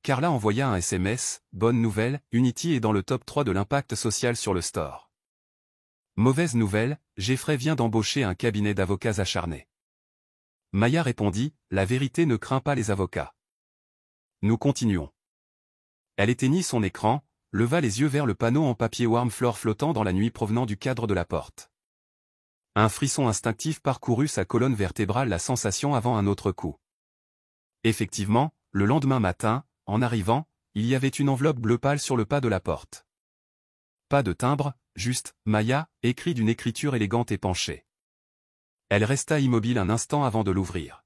Carla envoya un SMS, bonne nouvelle, Unity est dans le top 3 de l'impact social sur le store. Mauvaise nouvelle, Jeffrey vient d'embaucher un cabinet d'avocats acharnés. Maya répondit, la vérité ne craint pas les avocats. Nous continuons. Elle éteignit son écran, leva les yeux vers le panneau en papier Warmfloor flottant dans la nuit provenant du cadre de la porte. Un frisson instinctif parcourut sa colonne vertébrale, la sensation avant un autre coup. Effectivement, le lendemain matin, en arrivant, il y avait une enveloppe bleu pâle sur le pas de la porte. Pas de timbre, juste « Maya » écrit d'une écriture élégante et penchée. Elle resta immobile un instant avant de l'ouvrir.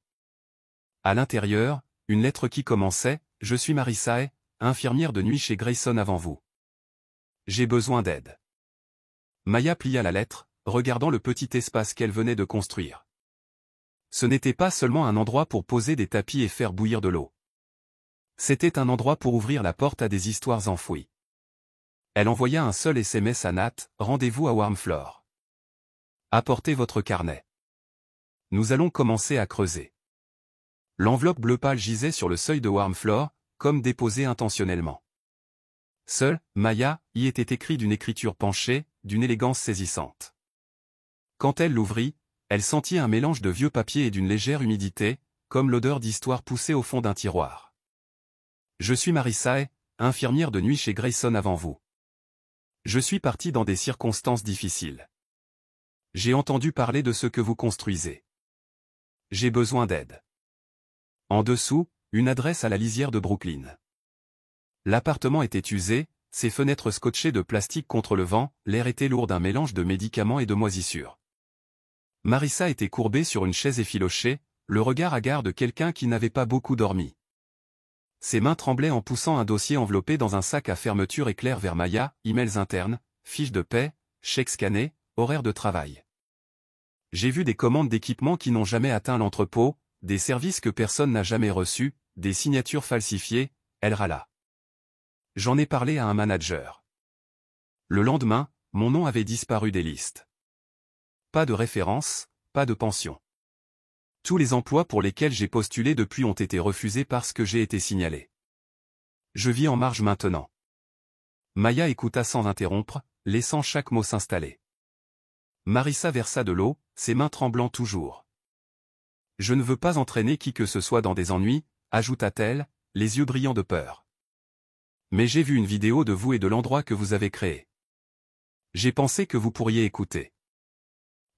À l'intérieur, une lettre qui commençait « Je suis Marissa, infirmière de nuit chez Grayson avant vous. J'ai besoin d'aide. » Maya plia la lettre, regardant le petit espace qu'elle venait de construire. Ce n'était pas seulement un endroit pour poser des tapis et faire bouillir de l'eau. C'était un endroit pour ouvrir la porte à des histoires enfouies. Elle envoya un seul SMS à Nat, rendez-vous à Warmfloor. Apportez votre carnet. Nous allons commencer à creuser. L'enveloppe bleu pâle gisait sur le seuil de Warmfloor, comme déposée intentionnellement. Seul, Maya, y était écrit d'une écriture penchée, d'une élégance saisissante. Quand elle l'ouvrit, elle sentit un mélange de vieux papier et d'une légère humidité, comme l'odeur d'histoire poussée au fond d'un tiroir. Je suis Marissa, infirmière de nuit chez Grayson avant vous. Je suis partie dans des circonstances difficiles. J'ai entendu parler de ce que vous construisez. J'ai besoin d'aide. En dessous, une adresse à la lisière de Brooklyn. L'appartement était usé, ses fenêtres scotchées de plastique contre le vent, l'air était lourd d'un mélange de médicaments et de moisissures. Marissa était courbée sur une chaise effilochée, le regard hagard de quelqu'un qui n'avait pas beaucoup dormi. Ses mains tremblaient en poussant un dossier enveloppé dans un sac à fermeture éclair vers Maya, emails internes, fiches de paie, chèques scannés, horaires de travail. J'ai vu des commandes d'équipements qui n'ont jamais atteint l'entrepôt, des services que personne n'a jamais reçus, des signatures falsifiées, elle râla. J'en ai parlé à un manager. Le lendemain, mon nom avait disparu des listes. Pas de référence, pas de pension. Tous les emplois pour lesquels j'ai postulé depuis ont été refusés parce que j'ai été signalé. Je vis en marge maintenant. Maya écouta sans interrompre, laissant chaque mot s'installer. Marissa versa de l'eau, ses mains tremblant toujours. Je ne veux pas entraîner qui que ce soit dans des ennuis, ajouta-t-elle, les yeux brillants de peur. Mais j'ai vu une vidéo de vous et de l'endroit que vous avez créé. J'ai pensé que vous pourriez écouter.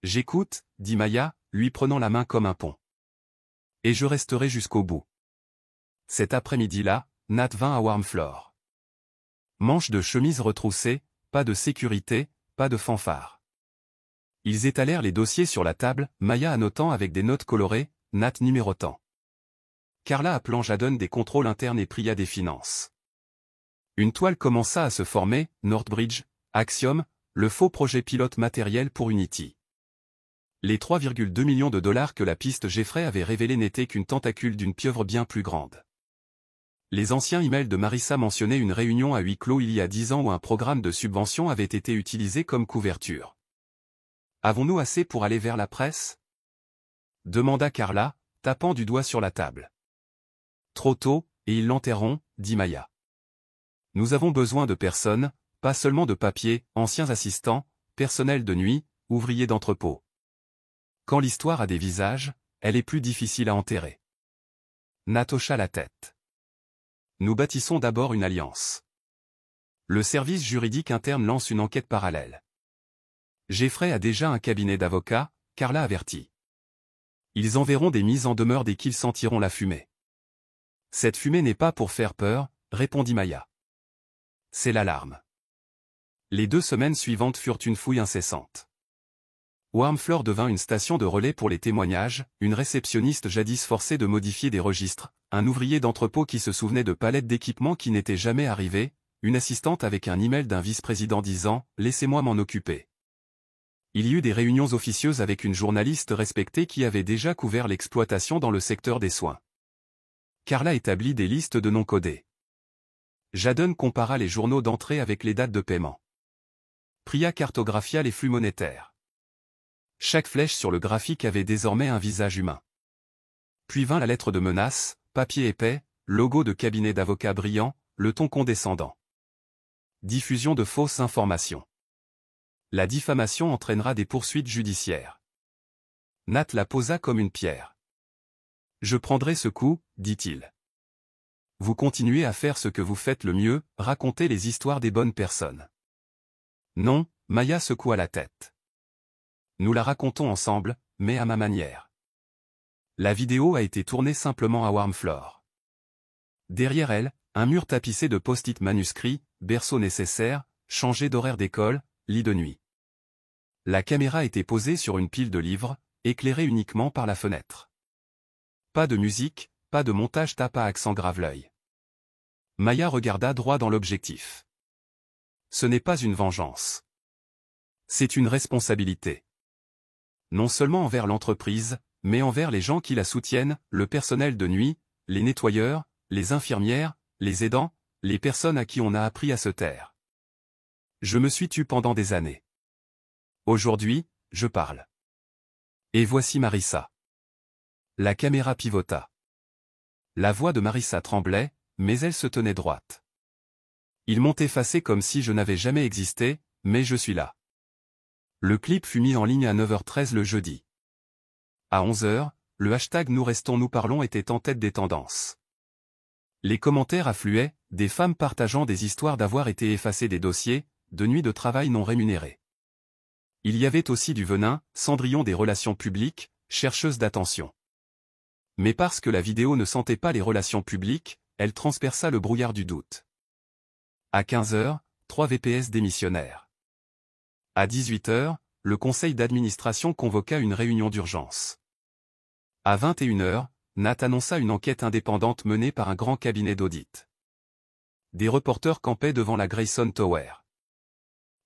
J'écoute, dit Maya, lui prenant la main comme un pont. Et je resterai jusqu'au bout. Cet après-midi-là, Nat vint à Warmfloor. Manches de chemise retroussées, pas de sécurité, pas de fanfare. Ils étalèrent les dossiers sur la table, Maya annotant avec des notes colorées, Nat numérotant. Carla appelant Jadon des contrôles internes et Priya des finances. Une toile commença à se former, Northbridge, Axiom, le faux projet pilote matériel pour Unity. Les 3,2 millions de dollars que la piste Jeffrey avait révélés n'étaient qu'une tentacule d'une pieuvre bien plus grande. Les anciens emails de Marissa mentionnaient une réunion à huis clos il y a 10 ans où un programme de subvention avait été utilisé comme couverture. Avons-nous assez pour aller vers la presse? Demanda Carla, tapant du doigt sur la table. Trop tôt, et ils l'enterreront, dit Maya. Nous avons besoin de personnes, pas seulement de papier, anciens assistants, personnel de nuit, ouvriers d'entrepôt. Quand l'histoire a des visages, elle est plus difficile à enterrer. Nat hocha la tête. Nous bâtissons d'abord une alliance. Le service juridique interne lance une enquête parallèle. Jeffrey a déjà un cabinet d'avocats, Carla avertit. Ils enverront des mises en demeure dès qu'ils sentiront la fumée. Cette fumée n'est pas pour faire peur, répondit Maya. C'est l'alarme. Les 2 semaines suivantes furent une fouille incessante. Warmfloor devint une station de relais pour les témoignages, une réceptionniste jadis forcée de modifier des registres, un ouvrier d'entrepôt qui se souvenait de palettes d'équipements qui n'étaient jamais arrivés, une assistante avec un email d'un vice-président disant « Laissez-moi m'en occuper ». Il y eut des réunions officieuses avec une journaliste respectée qui avait déjà couvert l'exploitation dans le secteur des soins. Carla établit des listes de noms codés. Jadon compara les journaux d'entrée avec les dates de paiement. Priya cartographia les flux monétaires. Chaque flèche sur le graphique avait désormais un visage humain. Puis vint la lettre de menace, papier épais, logo de cabinet d'avocats brillant, le ton condescendant. Diffusion de fausses informations. La diffamation entraînera des poursuites judiciaires. Nat la posa comme une pierre. Je prendrai ce coup, dit-il. Vous continuez à faire ce que vous faites le mieux, raconter les histoires des bonnes personnes. Non, Maya secoua la tête. Nous la racontons ensemble, mais à ma manière. La vidéo a été tournée simplement à Warmfloor. Derrière elle, un mur tapissé de post-it manuscrits, berceau nécessaire, changé d'horaire d'école, lit de nuit. La caméra était posée sur une pile de livres, éclairée uniquement par la fenêtre. Pas de musique, pas de montage tape à accent grave l'œil. Maya regarda droit dans l'objectif. Ce n'est pas une vengeance. C'est une responsabilité. Non seulement envers l'entreprise, mais envers les gens qui la soutiennent, le personnel de nuit, les nettoyeurs, les infirmières, les aidants, les personnes à qui on a appris à se taire. Je me suis tue pendant des années. Aujourd'hui, je parle. Et voici Marissa. La caméra pivota. La voix de Marissa tremblait, mais elle se tenait droite. Ils m'ont effacé comme si je n'avais jamais existé, mais je suis là. Le clip fut mis en ligne à 9h13 le jeudi. À 11h, le hashtag Nous restons nous parlons était en tête des tendances. Les commentaires affluaient, des femmes partageant des histoires d'avoir été effacées des dossiers, de nuits de travail non rémunérées. Il y avait aussi du venin, Cendrillon des relations publiques, chercheuse d'attention. Mais parce que la vidéo ne sentait pas les relations publiques, elle transperça le brouillard du doute. À 15h, 3 VPS démissionnaires. À 18h, le conseil d'administration convoqua une réunion d'urgence. À 21h, Nat annonça une enquête indépendante menée par un grand cabinet d'audit. Des reporters campaient devant la Grayson Tower.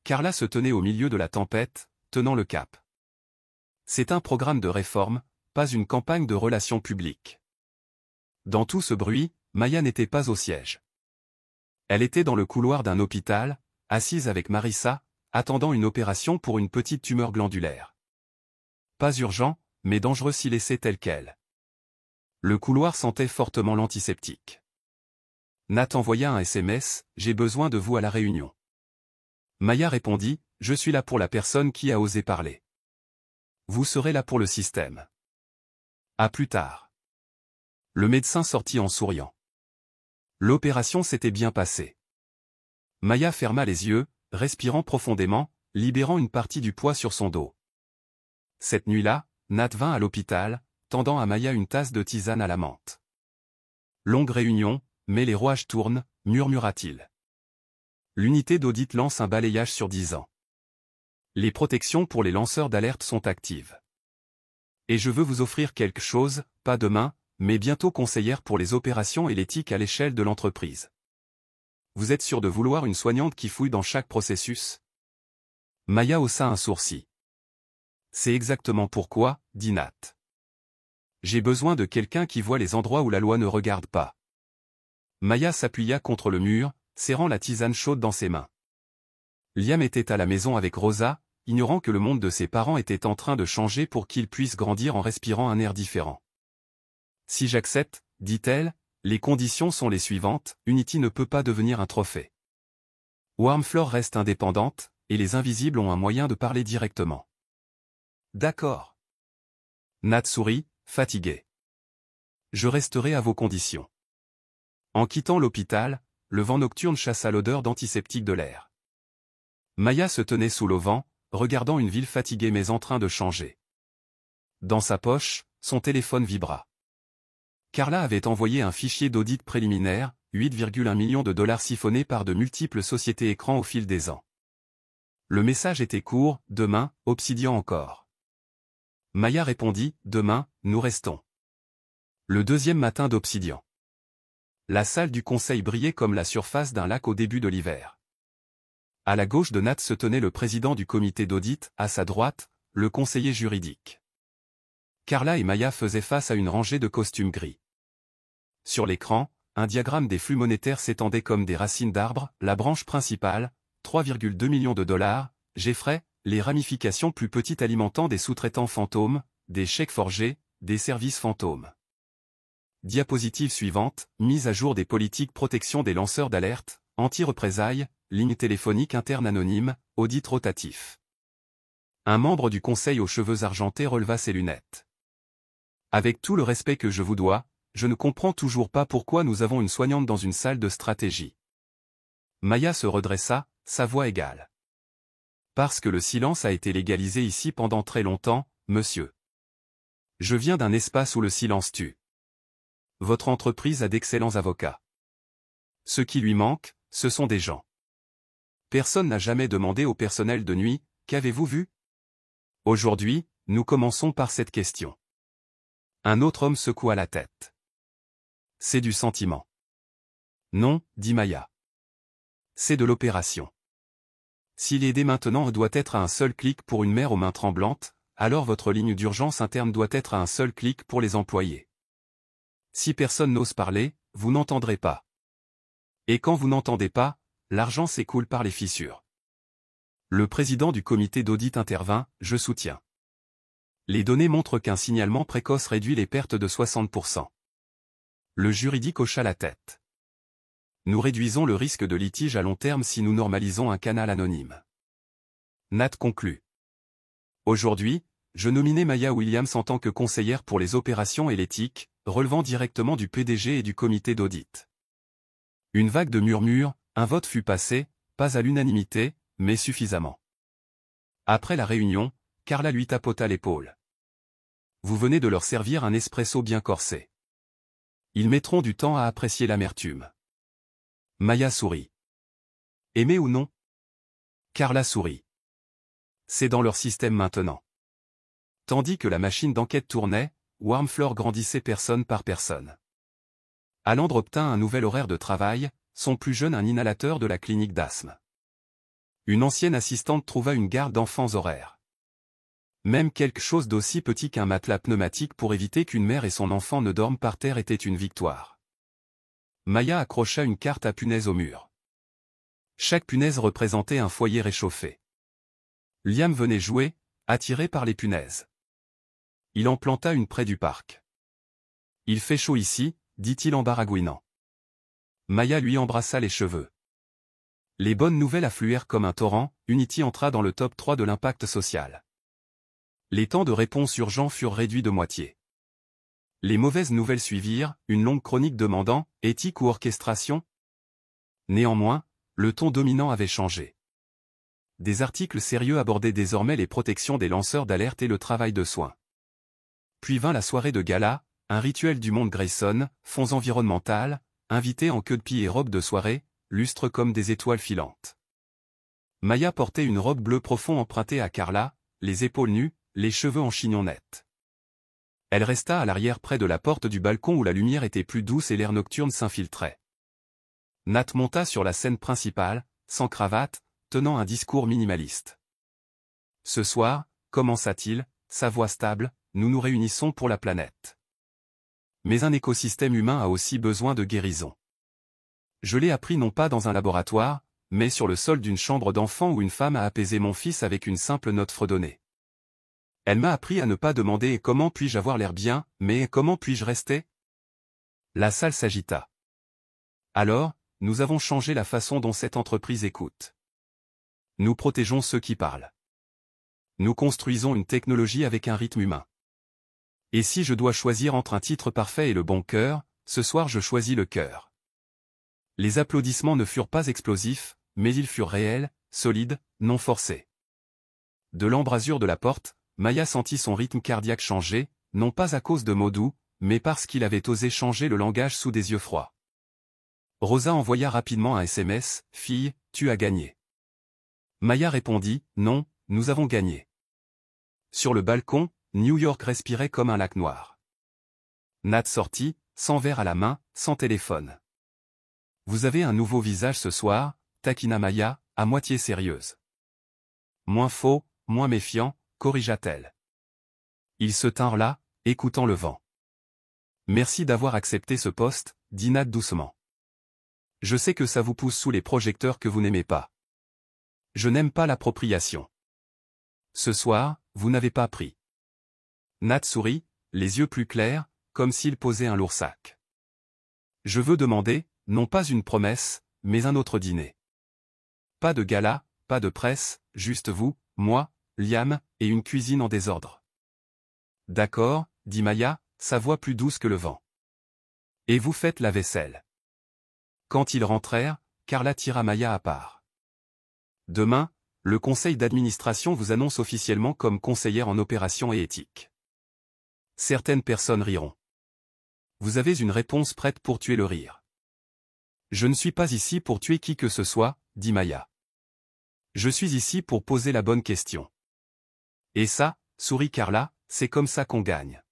Carla se tenait au milieu de la tempête, tenant le cap. C'est un programme de réforme, pas une campagne de relations publiques. Dans tout ce bruit, Maya n'était pas au siège. Elle était dans le couloir d'un hôpital, assise avec Marissa, attendant une opération pour une petite tumeur glandulaire. Pas urgent, mais dangereux si laissé tel quel. Le couloir sentait fortement l'antiseptique. Nat envoya un SMS, « J'ai besoin de vous à la réunion. » Maya répondit, « Je suis là pour la personne qui a osé parler. Vous serez là pour le système. » À plus tard. Le médecin sortit en souriant. L'opération s'était bien passée. Maya ferma les yeux, respirant profondément, libérant une partie du poids sur son dos. Cette nuit-là, Nat vint à l'hôpital, tendant à Maya une tasse de tisane à la menthe. Longue réunion, mais les rouages tournent, murmura-t-il. L'unité d'audit lance un balayage sur 10 ans. Les protections pour les lanceurs d'alerte sont actives. Et je veux vous offrir quelque chose, pas demain, mais bientôt conseillère pour les opérations et l'éthique à l'échelle de l'entreprise. Vous êtes sûr de vouloir une soignante qui fouille dans chaque processus? Maya haussa un sourcil. C'est exactement pourquoi, dit Nat. J'ai besoin de quelqu'un qui voit les endroits où la loi ne regarde pas. Maya s'appuya contre le mur, serrant la tisane chaude dans ses mains. Liam était à la maison avec Rosa, ignorant que le monde de ses parents était en train de changer pour qu'ils puissent grandir en respirant un air différent. Si j'accepte, dit-elle, les conditions sont les suivantes, Unity ne peut pas devenir un trophée. Warmfloor reste indépendante, et les invisibles ont un moyen de parler directement. D'accord. Nat sourit, fatigué. Je resterai à vos conditions. En quittant l'hôpital, le vent nocturne chassa l'odeur d'antiseptique de l'air. Maya se tenait sous l'auvent, regardant une ville fatiguée mais en train de changer. Dans sa poche, son téléphone vibra. Carla avait envoyé un fichier d'audit préliminaire, 8,1 millions de dollars siphonnés par de multiples sociétés écrans au fil des ans. Le message était court, demain, Obsidian encore. Maya répondit, demain, nous restons. Le deuxième matin d'Obsidian. La salle du conseil brillait comme la surface d'un lac au début de l'hiver. À la gauche de Nat se tenait le président du comité d'audit, à sa droite, le conseiller juridique. Carla et Maya faisaient face à une rangée de costumes gris. Sur l'écran, un diagramme des flux monétaires s'étendait comme des racines d'arbres, la branche principale, 3,2 millions de dollars, Jeffrey, les ramifications plus petites alimentant des sous-traitants fantômes, des chèques forgés, des services fantômes. Diapositive suivante, mise à jour des politiques protection des lanceurs d'alerte, anti-représailles, ligne téléphonique interne anonyme, audit rotatif. Un membre du conseil aux cheveux argentés releva ses lunettes. Avec tout le respect que je vous dois, je ne comprends toujours pas pourquoi nous avons une soignante dans une salle de stratégie. Maya se redressa, sa voix égale. Parce que le silence a été légalisé ici pendant très longtemps, monsieur. Je viens d'un espace où le silence tue. Votre entreprise a d'excellents avocats. Ce qui lui manque, ce sont des gens. Personne n'a jamais demandé au personnel de nuit, qu'avez-vous vu? Aujourd'hui, nous commençons par cette question. Un autre homme secoua la tête. C'est du sentiment. Non, dit Maya. C'est de l'opération. Si l'aider maintenant doit être à un seul clic pour une mère aux mains tremblantes, alors votre ligne d'urgence interne doit être à un seul clic pour les employés. Si personne n'ose parler, vous n'entendrez pas. Et quand vous n'entendez pas, l'argent s'écoule par les fissures. Le président du comité d'audit intervint, je soutiens. Les données montrent qu'un signalement précoce réduit les pertes de 60%. Le juridique hocha la tête. Nous réduisons le risque de litige à long terme si nous normalisons un canal anonyme. Nat conclut. Aujourd'hui, je nominais Maya Williams en tant que conseillère pour les opérations et l'éthique, relevant directement du PDG et du comité d'audit. Une vague de murmures, un vote fut passé, pas à l'unanimité, mais suffisamment. Après la réunion, Carla lui tapota l'épaule. Vous venez de leur servir un espresso bien corsé. Ils mettront du temps à apprécier l'amertume. Maya sourit. Aimer ou non? Carla sourit. C'est dans leur système maintenant. Tandis que la machine d'enquête tournait, Warmfloor grandissait personne par personne. Alandre obtint un nouvel horaire de travail, son plus jeune un inhalateur de la clinique d'asthme. Une ancienne assistante trouva une garde d'enfants horaire. Même quelque chose d'aussi petit qu'un matelas pneumatique pour éviter qu'une mère et son enfant ne dorment par terre était une victoire. Maya accrocha une carte à punaises au mur. Chaque punaise représentait un foyer réchauffé. Liam venait jouer, attiré par les punaises. Il en planta une près du parc. Il fait chaud ici, dit-il en baragouinant. Maya lui embrassa les cheveux. Les bonnes nouvelles affluèrent comme un torrent, Unity entra dans le top 3 de l'impact social. Les temps de réponse urgents furent réduits de moitié. Les mauvaises nouvelles suivirent, une longue chronique demandant « éthique ou orchestration ?» Néanmoins, le ton dominant avait changé. Des articles sérieux abordaient désormais les protections des lanceurs d'alerte et le travail de soins. Puis vint la soirée de gala, un rituel du monde Grayson, fonds environnemental, invités en queue de pie et robe de soirée, lustres comme des étoiles filantes. Maya portait une robe bleu profond empruntée à Carla, les épaules nues, les cheveux en chignon net. Elle resta à l'arrière près de la porte du balcon où la lumière était plus douce et l'air nocturne s'infiltrait. Nat monta sur la scène principale, sans cravate, tenant un discours minimaliste. Ce soir, commença-t-il, sa voix stable, nous nous réunissons pour la planète. Mais un écosystème humain a aussi besoin de guérison. Je l'ai appris non pas dans un laboratoire, mais sur le sol d'une chambre d'enfant où une femme a apaisé mon fils avec une simple note fredonnée. Elle m'a appris à ne pas demander « comment puis-je avoir l'air bien ?» mais « comment puis-je rester ?» La salle s'agita. Alors, nous avons changé la façon dont cette entreprise écoute. Nous protégeons ceux qui parlent. Nous construisons une technologie avec un rythme humain. Et si je dois choisir entre un titre parfait et le bon cœur, ce soir je choisis le cœur. Les applaudissements ne furent pas explosifs, mais ils furent réels, solides, non forcés. De l'embrasure de la porte, Maya sentit son rythme cardiaque changer, non pas à cause de mots doux, mais parce qu'il avait osé changer le langage sous des yeux froids. Rosa envoya rapidement un SMS, « Fille, tu as gagné. » Maya répondit, « Non, nous avons gagné. » Sur le balcon, New York respirait comme un lac noir. Nat sortit, sans verre à la main, sans téléphone. Vous avez un nouveau visage ce soir, taquina Maya, à moitié sérieuse. Moins faux, moins méfiant, corrigea-t-elle. Ils se tinrent là, écoutant le vent. Merci d'avoir accepté ce poste, dit Nat doucement. Je sais que ça vous pousse sous les projecteurs que vous n'aimez pas. Je n'aime pas l'appropriation. Ce soir, vous n'avez pas pris. Nat sourit, les yeux plus clairs, comme s'il posait un lourd sac. Je veux demander, non pas une promesse, mais un autre dîner. Pas de gala, pas de presse, juste vous, moi, Liam, et une cuisine en désordre. D'accord, dit Maya, sa voix plus douce que le vent. Et vous faites la vaisselle. Quand ils rentrèrent, Carla tira Maya à part. Demain, le conseil d'administration vous annonce officiellement comme conseillère en opération et éthique. Certaines personnes riront. Vous avez une réponse prête pour tuer le rire. Je ne suis pas ici pour tuer qui que ce soit, dit Maya. Je suis ici pour poser la bonne question. Et ça, sourit Carla, c'est comme ça qu'on gagne.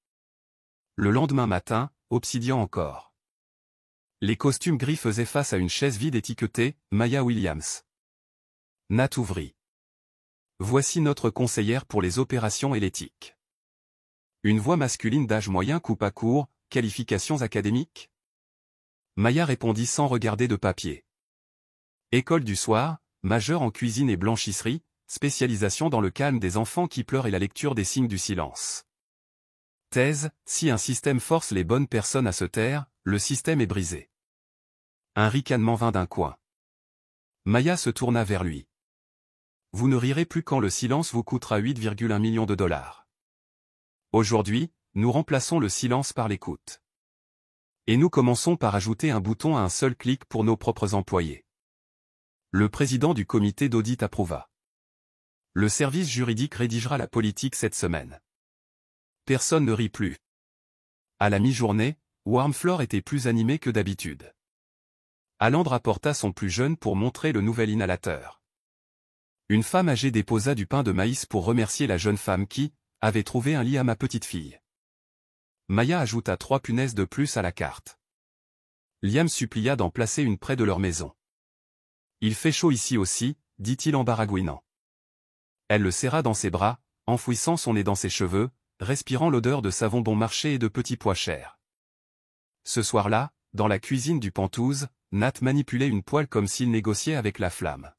Le lendemain matin, obsidian encore. Les costumes gris faisaient face à une chaise vide étiquetée « Maya Williams ». Nat ouvrit. Voici notre conseillère pour les opérations et l'éthique. Une voix masculine d'âge moyen coupa court, qualifications académiques? Maya répondit sans regarder de papier. École du soir, majeure en cuisine et blanchisserie, spécialisation dans le calme des enfants qui pleurent et la lecture des signes du silence. Thèse, si un système force les bonnes personnes à se taire, le système est brisé. Un ricanement vint d'un coin. Maya se tourna vers lui. Vous ne rirez plus quand le silence vous coûtera 8,1 millions de dollars. Aujourd'hui, nous remplaçons le silence par l'écoute. Et nous commençons par ajouter un bouton à un seul clic pour nos propres employés. Le président du comité d'audit approuva. Le service juridique rédigera la politique cette semaine. Personne ne rit plus. À la mi-journée, Warmfloor était plus animé que d'habitude. Aland rapporta son plus jeune pour montrer le nouvel inhalateur. Une femme âgée déposa du pain de maïs pour remercier la jeune femme qui avait trouvé un lit à ma petite fille. Maya ajouta 3 punaises de plus à la carte. Liam supplia d'en placer une près de leur maison. Il fait chaud ici aussi, dit-il en baragouinant. Elle le serra dans ses bras, enfouissant son nez dans ses cheveux, respirant l'odeur de savon bon marché et de petits pois chers. Ce soir-là, dans la cuisine du Penthouse, Nat manipulait une poêle comme s'il négociait avec la flamme.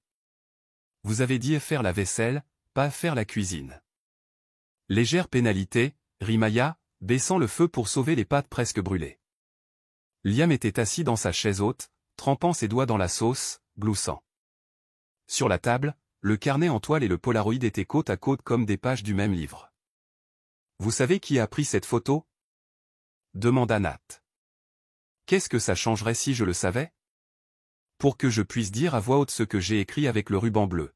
Vous avez dit faire la vaisselle, pas faire la cuisine. Légère pénalité, rit Maya, baissant le feu pour sauver les pâtes presque brûlées. Liam était assis dans sa chaise haute, trempant ses doigts dans la sauce, gloussant. Sur la table, le carnet en toile et le Polaroid étaient côte à côte comme des pages du même livre. Vous savez qui a pris cette photo? Demanda Nat. Qu'est-ce que ça changerait si je le savais? Pour que je puisse dire à voix haute ce que j'ai écrit avec le ruban bleu.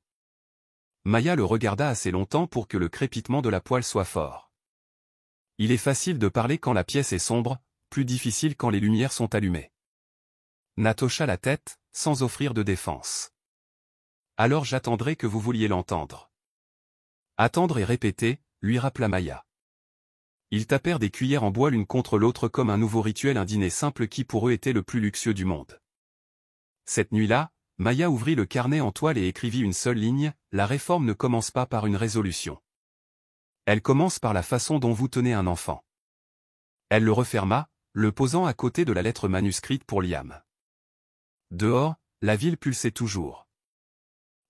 Maya le regarda assez longtemps pour que le crépitement de la poêle soit fort. Il est facile de parler quand la pièce est sombre, plus difficile quand les lumières sont allumées. Nat hocha la tête, sans offrir de défense. Alors j'attendrai que vous vouliez l'entendre. Attendre et répéter, lui rappela Maya. Ils tapèrent des cuillères en bois l'une contre l'autre comme un nouveau rituel, un dîner simple qui pour eux était le plus luxueux du monde. Cette nuit-là, Maya ouvrit le carnet en toile et écrivit une seule ligne, la réforme ne commence pas par une résolution. Elle commence par la façon dont vous tenez un enfant. Elle le referma, le posant à côté de la lettre manuscrite pour Liam. Dehors, la ville pulsait toujours.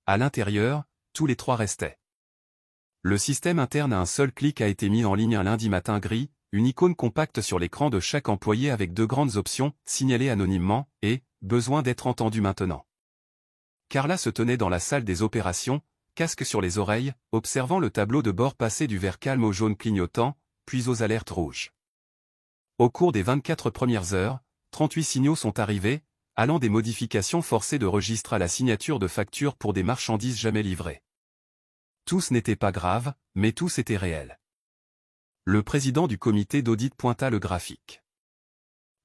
À l'intérieur, tous les trois restaient. Le système interne à un seul clic a été mis en ligne un lundi matin gris, une icône compacte sur l'écran de chaque employé avec 2 grandes options, signaler anonymement, et « besoin d'être entendu maintenant ». Carla se tenait dans la salle des opérations, casque sur les oreilles, observant le tableau de bord passer du vert calme au jaune clignotant, puis aux alertes rouges. Au cours des 24 premières heures, 38 signaux sont arrivés, allant des modifications forcées de registres à la signature de factures pour des marchandises jamais livrées. Tous n'étaient pas graves, mais tous étaient réels. Le président du comité d'audit pointa le graphique.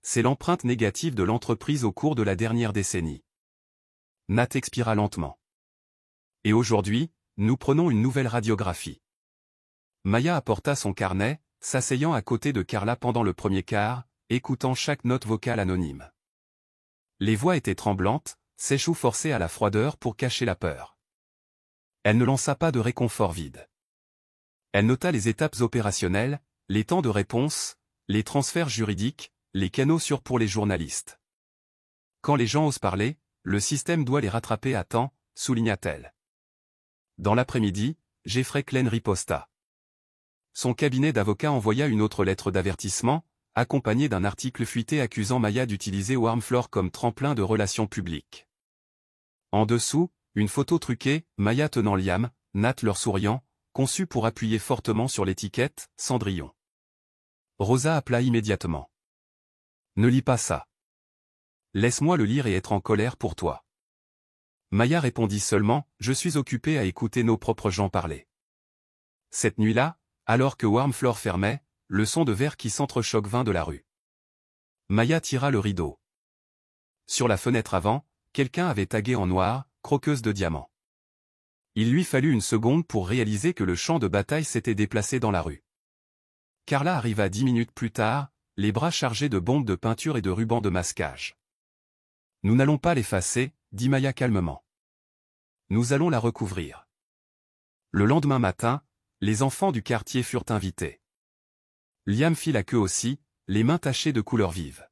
C'est l'empreinte négative de l'entreprise au cours de la dernière décennie. Nat expira lentement. Et aujourd'hui, nous prenons une nouvelle radiographie. Maya apporta son carnet, s'asseyant à côté de Carla pendant le premier quart, écoutant chaque note vocale anonyme. Les voix étaient tremblantes, ses joues forcées à la froideur pour cacher la peur. Elle ne lança pas de réconfort vide. Elle nota les étapes opérationnelles, les temps de réponse, les transferts juridiques, les canaux sûrs pour les journalistes. Quand les gens osent parler, le système doit les rattraper à temps, souligna-t-elle. Dans l'après-midi, Jeffrey Klein riposta. Son cabinet d'avocats envoya une autre lettre d'avertissement, accompagnée d'un article fuité accusant Maya d'utiliser Warmfloor comme tremplin de relations publiques. En dessous, une photo truquée, Maya tenant Liam, Nat leur souriant, conçue pour appuyer fortement sur l'étiquette « Cendrillon ». Rosa appela immédiatement. « Ne lis pas ça. Laisse-moi le lire et être en colère pour toi. » Maya répondit seulement « Je suis occupée à écouter nos propres gens parler. » Cette nuit-là, alors que Warmfloor fermait, le son de verre qui s'entrechoque vint de la rue. Maya tira le rideau. Sur la fenêtre avant, quelqu'un avait tagué en noir « Croqueuse de diamants ». Il lui fallut une seconde pour réaliser que le champ de bataille s'était déplacé dans la rue. Carla arriva 10 minutes plus tard, les bras chargés de bombes de peinture et de rubans de masquage. « Nous n'allons pas l'effacer, » dit Maya calmement. « Nous allons la recouvrir. » Le lendemain matin, les enfants du quartier furent invités. Liam fit la queue aussi, les mains tachées de couleurs vives.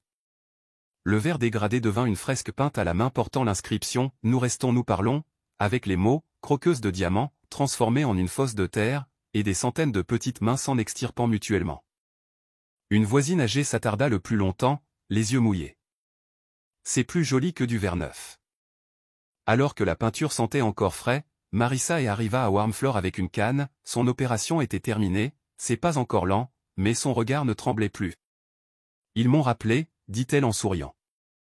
Le verre dégradé devint une fresque peinte à la main portant l'inscription « Nous restons nous parlons », avec les mots « croqueuse de diamants » transformés en une fosse de terre, et des centaines de petites mains s'en extirpant mutuellement. Une voisine âgée s'attarda le plus longtemps, les yeux mouillés. « C'est plus joli que du verre neuf. » Alors que la peinture sentait encore frais, Marissa arriva à Warmfloor avec une canne, son opération était terminée, c'est pas encore lent, mais son regard ne tremblait plus. « Ils m'ont rappelé, » dit-elle en souriant.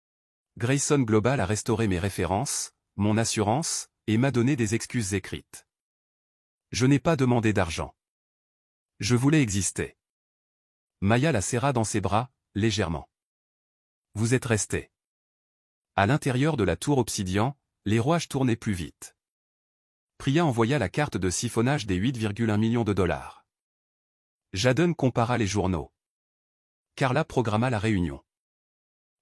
« Grayson Global a restauré mes références, mon assurance, et m'a donné des excuses écrites. Je n'ai pas demandé d'argent. Je voulais exister. » Maya la serra dans ses bras, légèrement. « Vous êtes restés. » À l'intérieur de la tour Obsidian, les rouages tournaient plus vite. Priya envoya la carte de siphonnage des 8,1 millions de dollars. Jaden compara les journaux. Carla programma la réunion.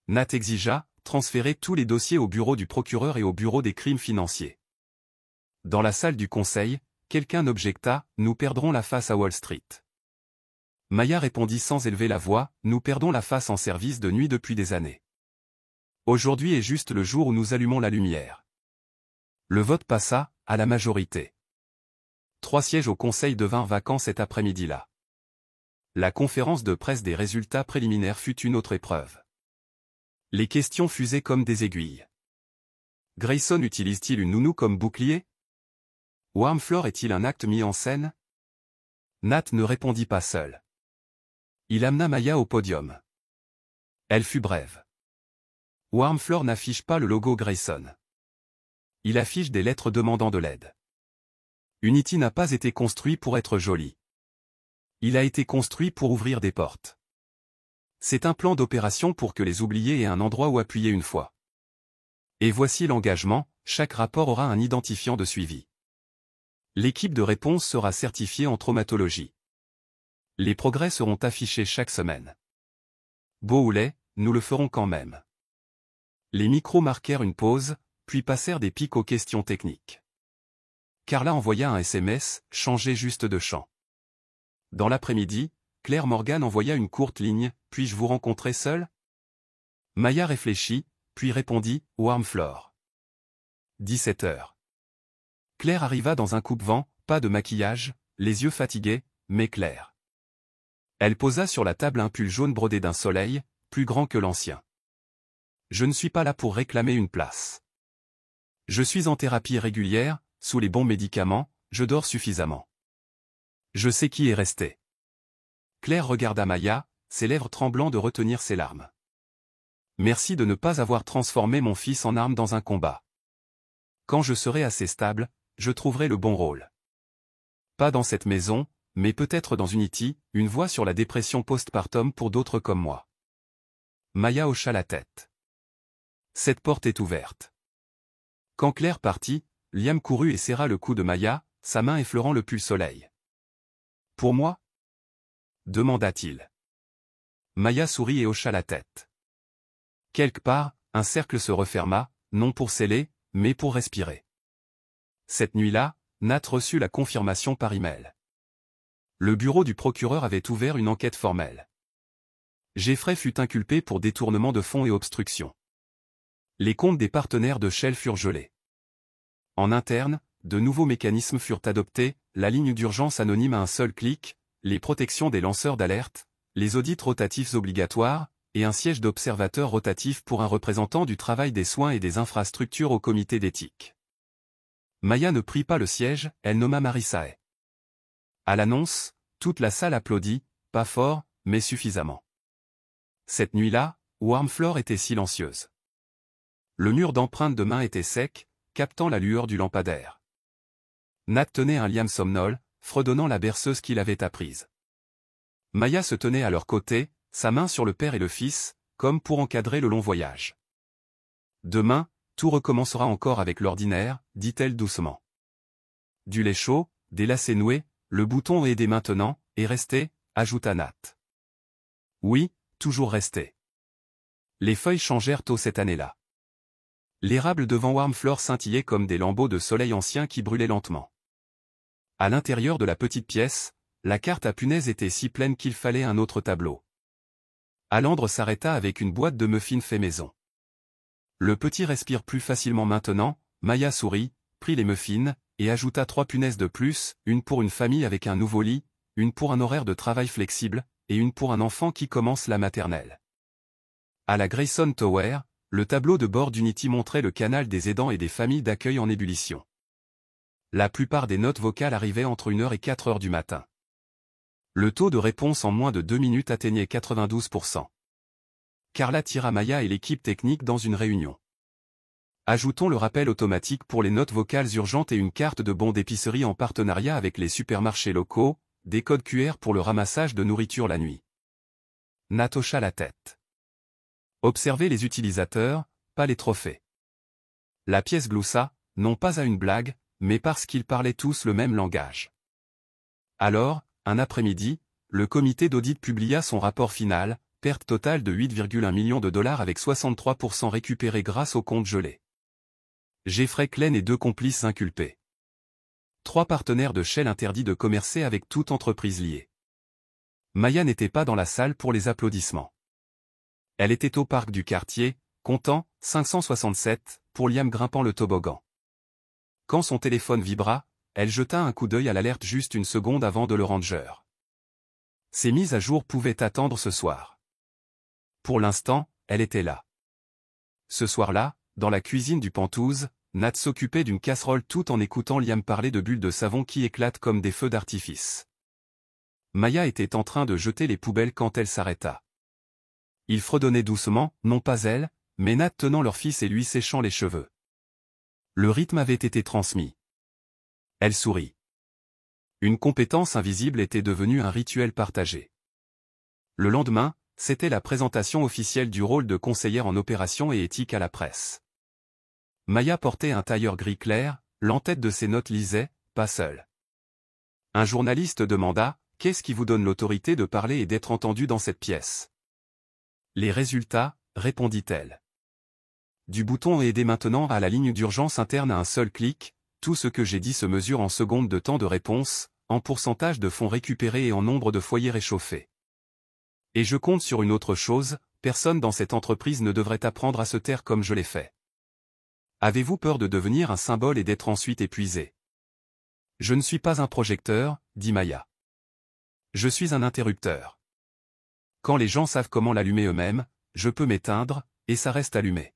Nat exigea, transférer tous les dossiers au bureau du procureur et au bureau des crimes financiers. Dans la salle du conseil, quelqu'un objecta, « Nous perdrons la face à Wall Street. » Maya répondit sans élever la voix, « Nous perdons la face en service de nuit depuis des années. Aujourd'hui est juste le jour où nous allumons la lumière. » Le vote passa, à la majorité. 3 sièges au conseil devinrent vacants cet après-midi-là. La conférence de presse des résultats préliminaires fut une autre épreuve. Les questions fusaient comme des aiguilles. Grayson utilise-t-il une nounou comme bouclier? Warmfloor est-il un acte mis en scène? Nat ne répondit pas seul. Il amena Maya au podium. Elle fut brève. Warmfloor n'affiche pas le logo Grayson. Il affiche des lettres demandant de l'aide. Unity n'a pas été construit pour être joli. Il a été construit pour ouvrir des portes. C'est un plan d'opération pour que les oubliés aient un endroit où appuyer une fois. Et voici l'engagement, chaque rapport aura un identifiant de suivi. L'équipe de réponse sera certifiée en traumatologie. Les progrès seront affichés chaque semaine. Beau ou laid, nous le ferons quand même. Les micros marquèrent une pause, puis passèrent des pics aux questions techniques. Carla envoya un SMS, changez juste de champ. Dans l'après-midi, Claire Morgan envoya une courte ligne, puis-je vous rencontrer seul? Maya réfléchit, puis répondit, Warmfloor. 17 heures. Claire arriva dans un coupe-vent, pas de maquillage, les yeux fatigués, mais clairs. Elle posa sur la table un pull jaune brodé d'un soleil, plus grand que l'ancien. Je ne suis pas là pour réclamer une place. Je suis en thérapie régulière, sous les bons médicaments, je dors suffisamment. Je sais qui est resté. Claire regarda Maya, ses lèvres tremblant de retenir ses larmes. Merci de ne pas avoir transformé mon fils en arme dans un combat. Quand je serai assez stable, je trouverai le bon rôle. Pas dans cette maison, mais peut-être dans Unity, une voix sur la dépression postpartum pour d'autres comme moi. Maya hocha la tête. Cette porte est ouverte. Quand Claire partit, Liam courut et serra le cou de Maya, sa main effleurant le pull soleil. Pour moi? Demanda-t-il. Maya sourit et hocha la tête. Quelque part, un cercle se referma, non pour sceller, mais pour respirer. Cette nuit-là, Nat reçut la confirmation par email. Le bureau du procureur avait ouvert une enquête formelle. Jeffrey fut inculpé pour détournement de fonds et obstruction. Les comptes des partenaires de Shell furent gelés. En interne, de nouveaux mécanismes furent adoptés, la ligne d'urgence anonyme à un seul clic, les protections des lanceurs d'alerte, les audits rotatifs obligatoires, et un siège d'observateur rotatif pour un représentant du travail des soins et des infrastructures au comité d'éthique. Maya ne prit pas le siège, elle nomma Marissa Hay. À l'annonce, toute la salle applaudit, pas fort, mais suffisamment. Cette nuit-là, Warm Floor était silencieuse. Le mur d'empreintes de main était sec, captant la lueur du lampadaire. Nat tenait un Liam somnol, fredonnant la berceuse qu'il avait apprise. Maya se tenait à leur côté, sa main sur le père et le fils, comme pour encadrer le long voyage. Demain, tout recommencera encore avec l'ordinaire, dit-elle doucement. Du lait chaud, des lacets noués, le bouton aidé maintenant, et restez, ajouta Nat. Oui, toujours restez. Les feuilles changèrent tôt cette année-là. L'érable devant Warm Floor scintillait comme des lambeaux de soleil anciens qui brûlaient lentement. À l'intérieur de la petite pièce, la carte à punaises était si pleine qu'il fallait un autre tableau. Alandre s'arrêta avec une boîte de muffins fait maison. Le petit respire plus facilement maintenant, Maya sourit, prit les muffins, et ajouta 3 punaises de plus, une pour une famille avec un nouveau lit, une pour un horaire de travail flexible, et une pour un enfant qui commence la maternelle. À la Grayson Tower, le tableau de bord d'Unity montrait le canal des aidants et des familles d'accueil en ébullition. La plupart des notes vocales arrivaient entre 1h et 4h du matin. Le taux de réponse en moins de 2 minutes atteignait 92%. Carla tira Maya et l'équipe technique dans une réunion. Ajoutons le rappel automatique pour les notes vocales urgentes et une carte de bons d'épicerie en partenariat avec les supermarchés locaux, des codes QR pour le ramassage de nourriture la nuit. Nat hocha la tête. Observez les utilisateurs, pas les trophées. La pièce gloussa, non pas à une blague, mais parce qu'ils parlaient tous le même langage. Alors, un après-midi, le comité d'audit publia son rapport final, perte totale de 8,1 millions de dollars avec 63% récupérés grâce aux comptes gelés. Jeffrey Klein et 2 complices inculpés. 3 partenaires de Shell interdits de commercer avec toute entreprise liée. Maya n'était pas dans la salle pour les applaudissements. Elle était au parc du quartier, comptant 567, pour Liam grimpant le toboggan. Quand son téléphone vibra, elle jeta un coup d'œil à l'alerte juste une seconde avant de le ranger. Ces mises à jour pouvaient attendre ce soir. Pour l'instant, elle était là. Ce soir-là, dans la cuisine du Penthouse, Nat s'occupait d'une casserole tout en écoutant Liam parler de bulles de savon qui éclatent comme des feux d'artifice. Maya était en train de jeter les poubelles quand elle s'arrêta. Il fredonnait doucement, non pas elle, mais Nat tenant leur fils et lui séchant les cheveux. Le rythme avait été transmis. Elle sourit. Une compétence invisible était devenue un rituel partagé. Le lendemain, c'était la présentation officielle du rôle de conseillère en opération et éthique à la presse. Maya portait un tailleur gris clair, l'entête de ses notes lisait « Pas seul ». Un journaliste demanda « Qu'est-ce qui vous donne l'autorité de parler et d'être entendu dans cette pièce ?» Les résultats, répondit-elle. Du bouton aider maintenant à la ligne d'urgence interne à un seul clic, tout ce que j'ai dit se mesure en secondes de temps de réponse, en pourcentage de fonds récupérés et en nombre de foyers réchauffés. Et je compte sur une autre chose, personne dans cette entreprise ne devrait apprendre à se taire comme je l'ai fait. Avez-vous peur de devenir un symbole et d'être ensuite épuisé? Je ne suis pas un projecteur, dit Maya. Je suis un interrupteur. Quand les gens savent comment l'allumer eux-mêmes, je peux m'éteindre, et ça reste allumé.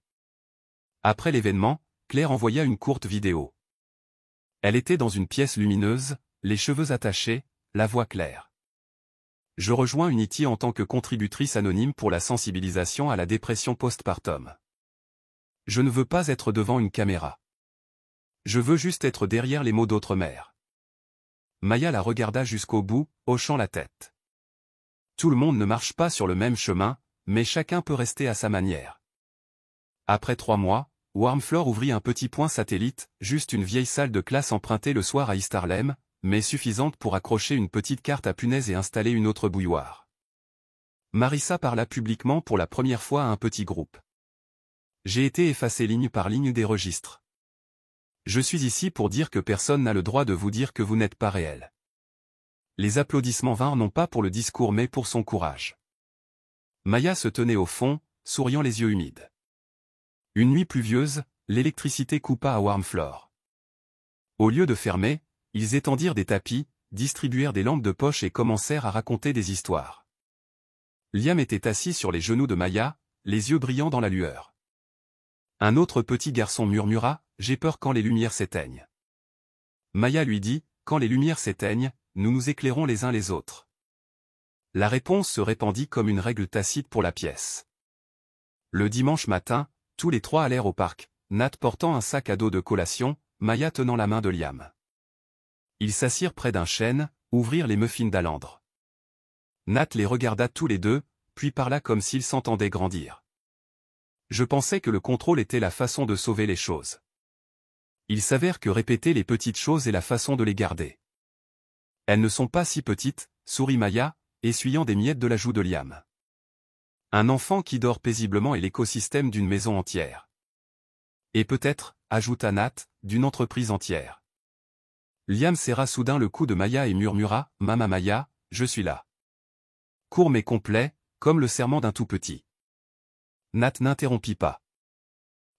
Après l'événement, Claire envoya une courte vidéo. Elle était dans une pièce lumineuse, les cheveux attachés, la voix claire. Je rejoins Unity en tant que contributrice anonyme pour la sensibilisation à la dépression postpartum. Je ne veux pas être devant une caméra. Je veux juste être derrière les mots d'autres mères. Maya la regarda jusqu'au bout, hochant la tête. Tout le monde ne marche pas sur le même chemin, mais chacun peut rester à sa manière. Après 3 mois, Warm Floor ouvrit un petit point satellite, juste une vieille salle de classe empruntée le soir à East Harlem, mais suffisante pour accrocher une petite carte à punaises et installer une autre bouilloire. Marissa parla publiquement pour la première fois à un petit groupe. J'ai été effacé ligne par ligne des registres. Je suis ici pour dire que personne n'a le droit de vous dire que vous n'êtes pas réel. Les applaudissements vinrent non pas pour le discours mais pour son courage. Maya se tenait au fond, souriant les yeux humides. Une nuit pluvieuse, l'électricité coupa à Warmfloor. Au lieu de fermer, ils étendirent des tapis, distribuèrent des lampes de poche et commencèrent à raconter des histoires. Liam était assis sur les genoux de Maya, les yeux brillants dans la lueur. Un autre petit garçon murmura, « J'ai peur quand les lumières s'éteignent. » Maya lui dit, « Quand les lumières s'éteignent, nous nous éclairons les uns les autres. » La réponse se répandit comme une règle tacite pour la pièce. Le dimanche matin, tous les trois allèrent au parc, Nat portant un sac à dos de collation, Maya tenant la main de Liam. Ils s'assirent près d'un chêne, ouvrirent les muffins d'alandre. Nat les regarda tous les deux, puis parla comme s'ils s'entendaient grandir. Je pensais que le contrôle était la façon de sauver les choses. Il s'avère que répéter les petites choses est la façon de les garder. Elles ne sont pas si petites, sourit Maya, essuyant des miettes de la joue de Liam. Un enfant qui dort paisiblement est l'écosystème d'une maison entière. Et peut-être, ajouta Nat, d'une entreprise entière. Liam serra soudain le cou de Maya et murmura, « Maman Maya, je suis là. » Court mais complet, comme le serment d'un tout petit. Nat n'interrompit pas.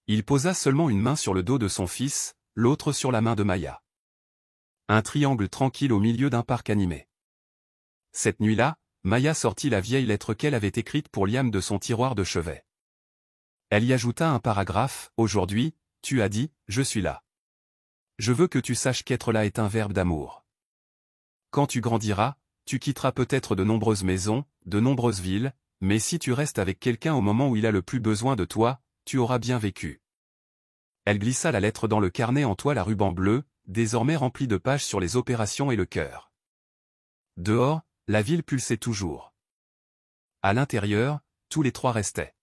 Il posa seulement une main sur le dos de son fils, l'autre sur la main de Maya. Un triangle tranquille au milieu d'un parc animé. Cette nuit-là, Maya sortit la vieille lettre qu'elle avait écrite pour Liam de son tiroir de chevet. Elle y ajouta un paragraphe, « Aujourd'hui, tu as dit, je suis là. Je veux que tu saches qu'être là est un verbe d'amour. Quand tu grandiras, tu quitteras peut-être de nombreuses maisons, de nombreuses villes, mais si tu restes avec quelqu'un au moment où il a le plus besoin de toi, tu auras bien vécu. » Elle glissa la lettre dans le carnet en toile à ruban bleu, désormais rempli de pages sur les opérations et le cœur. Dehors, la ville pulsait toujours. À l'intérieur, tous les trois restaient.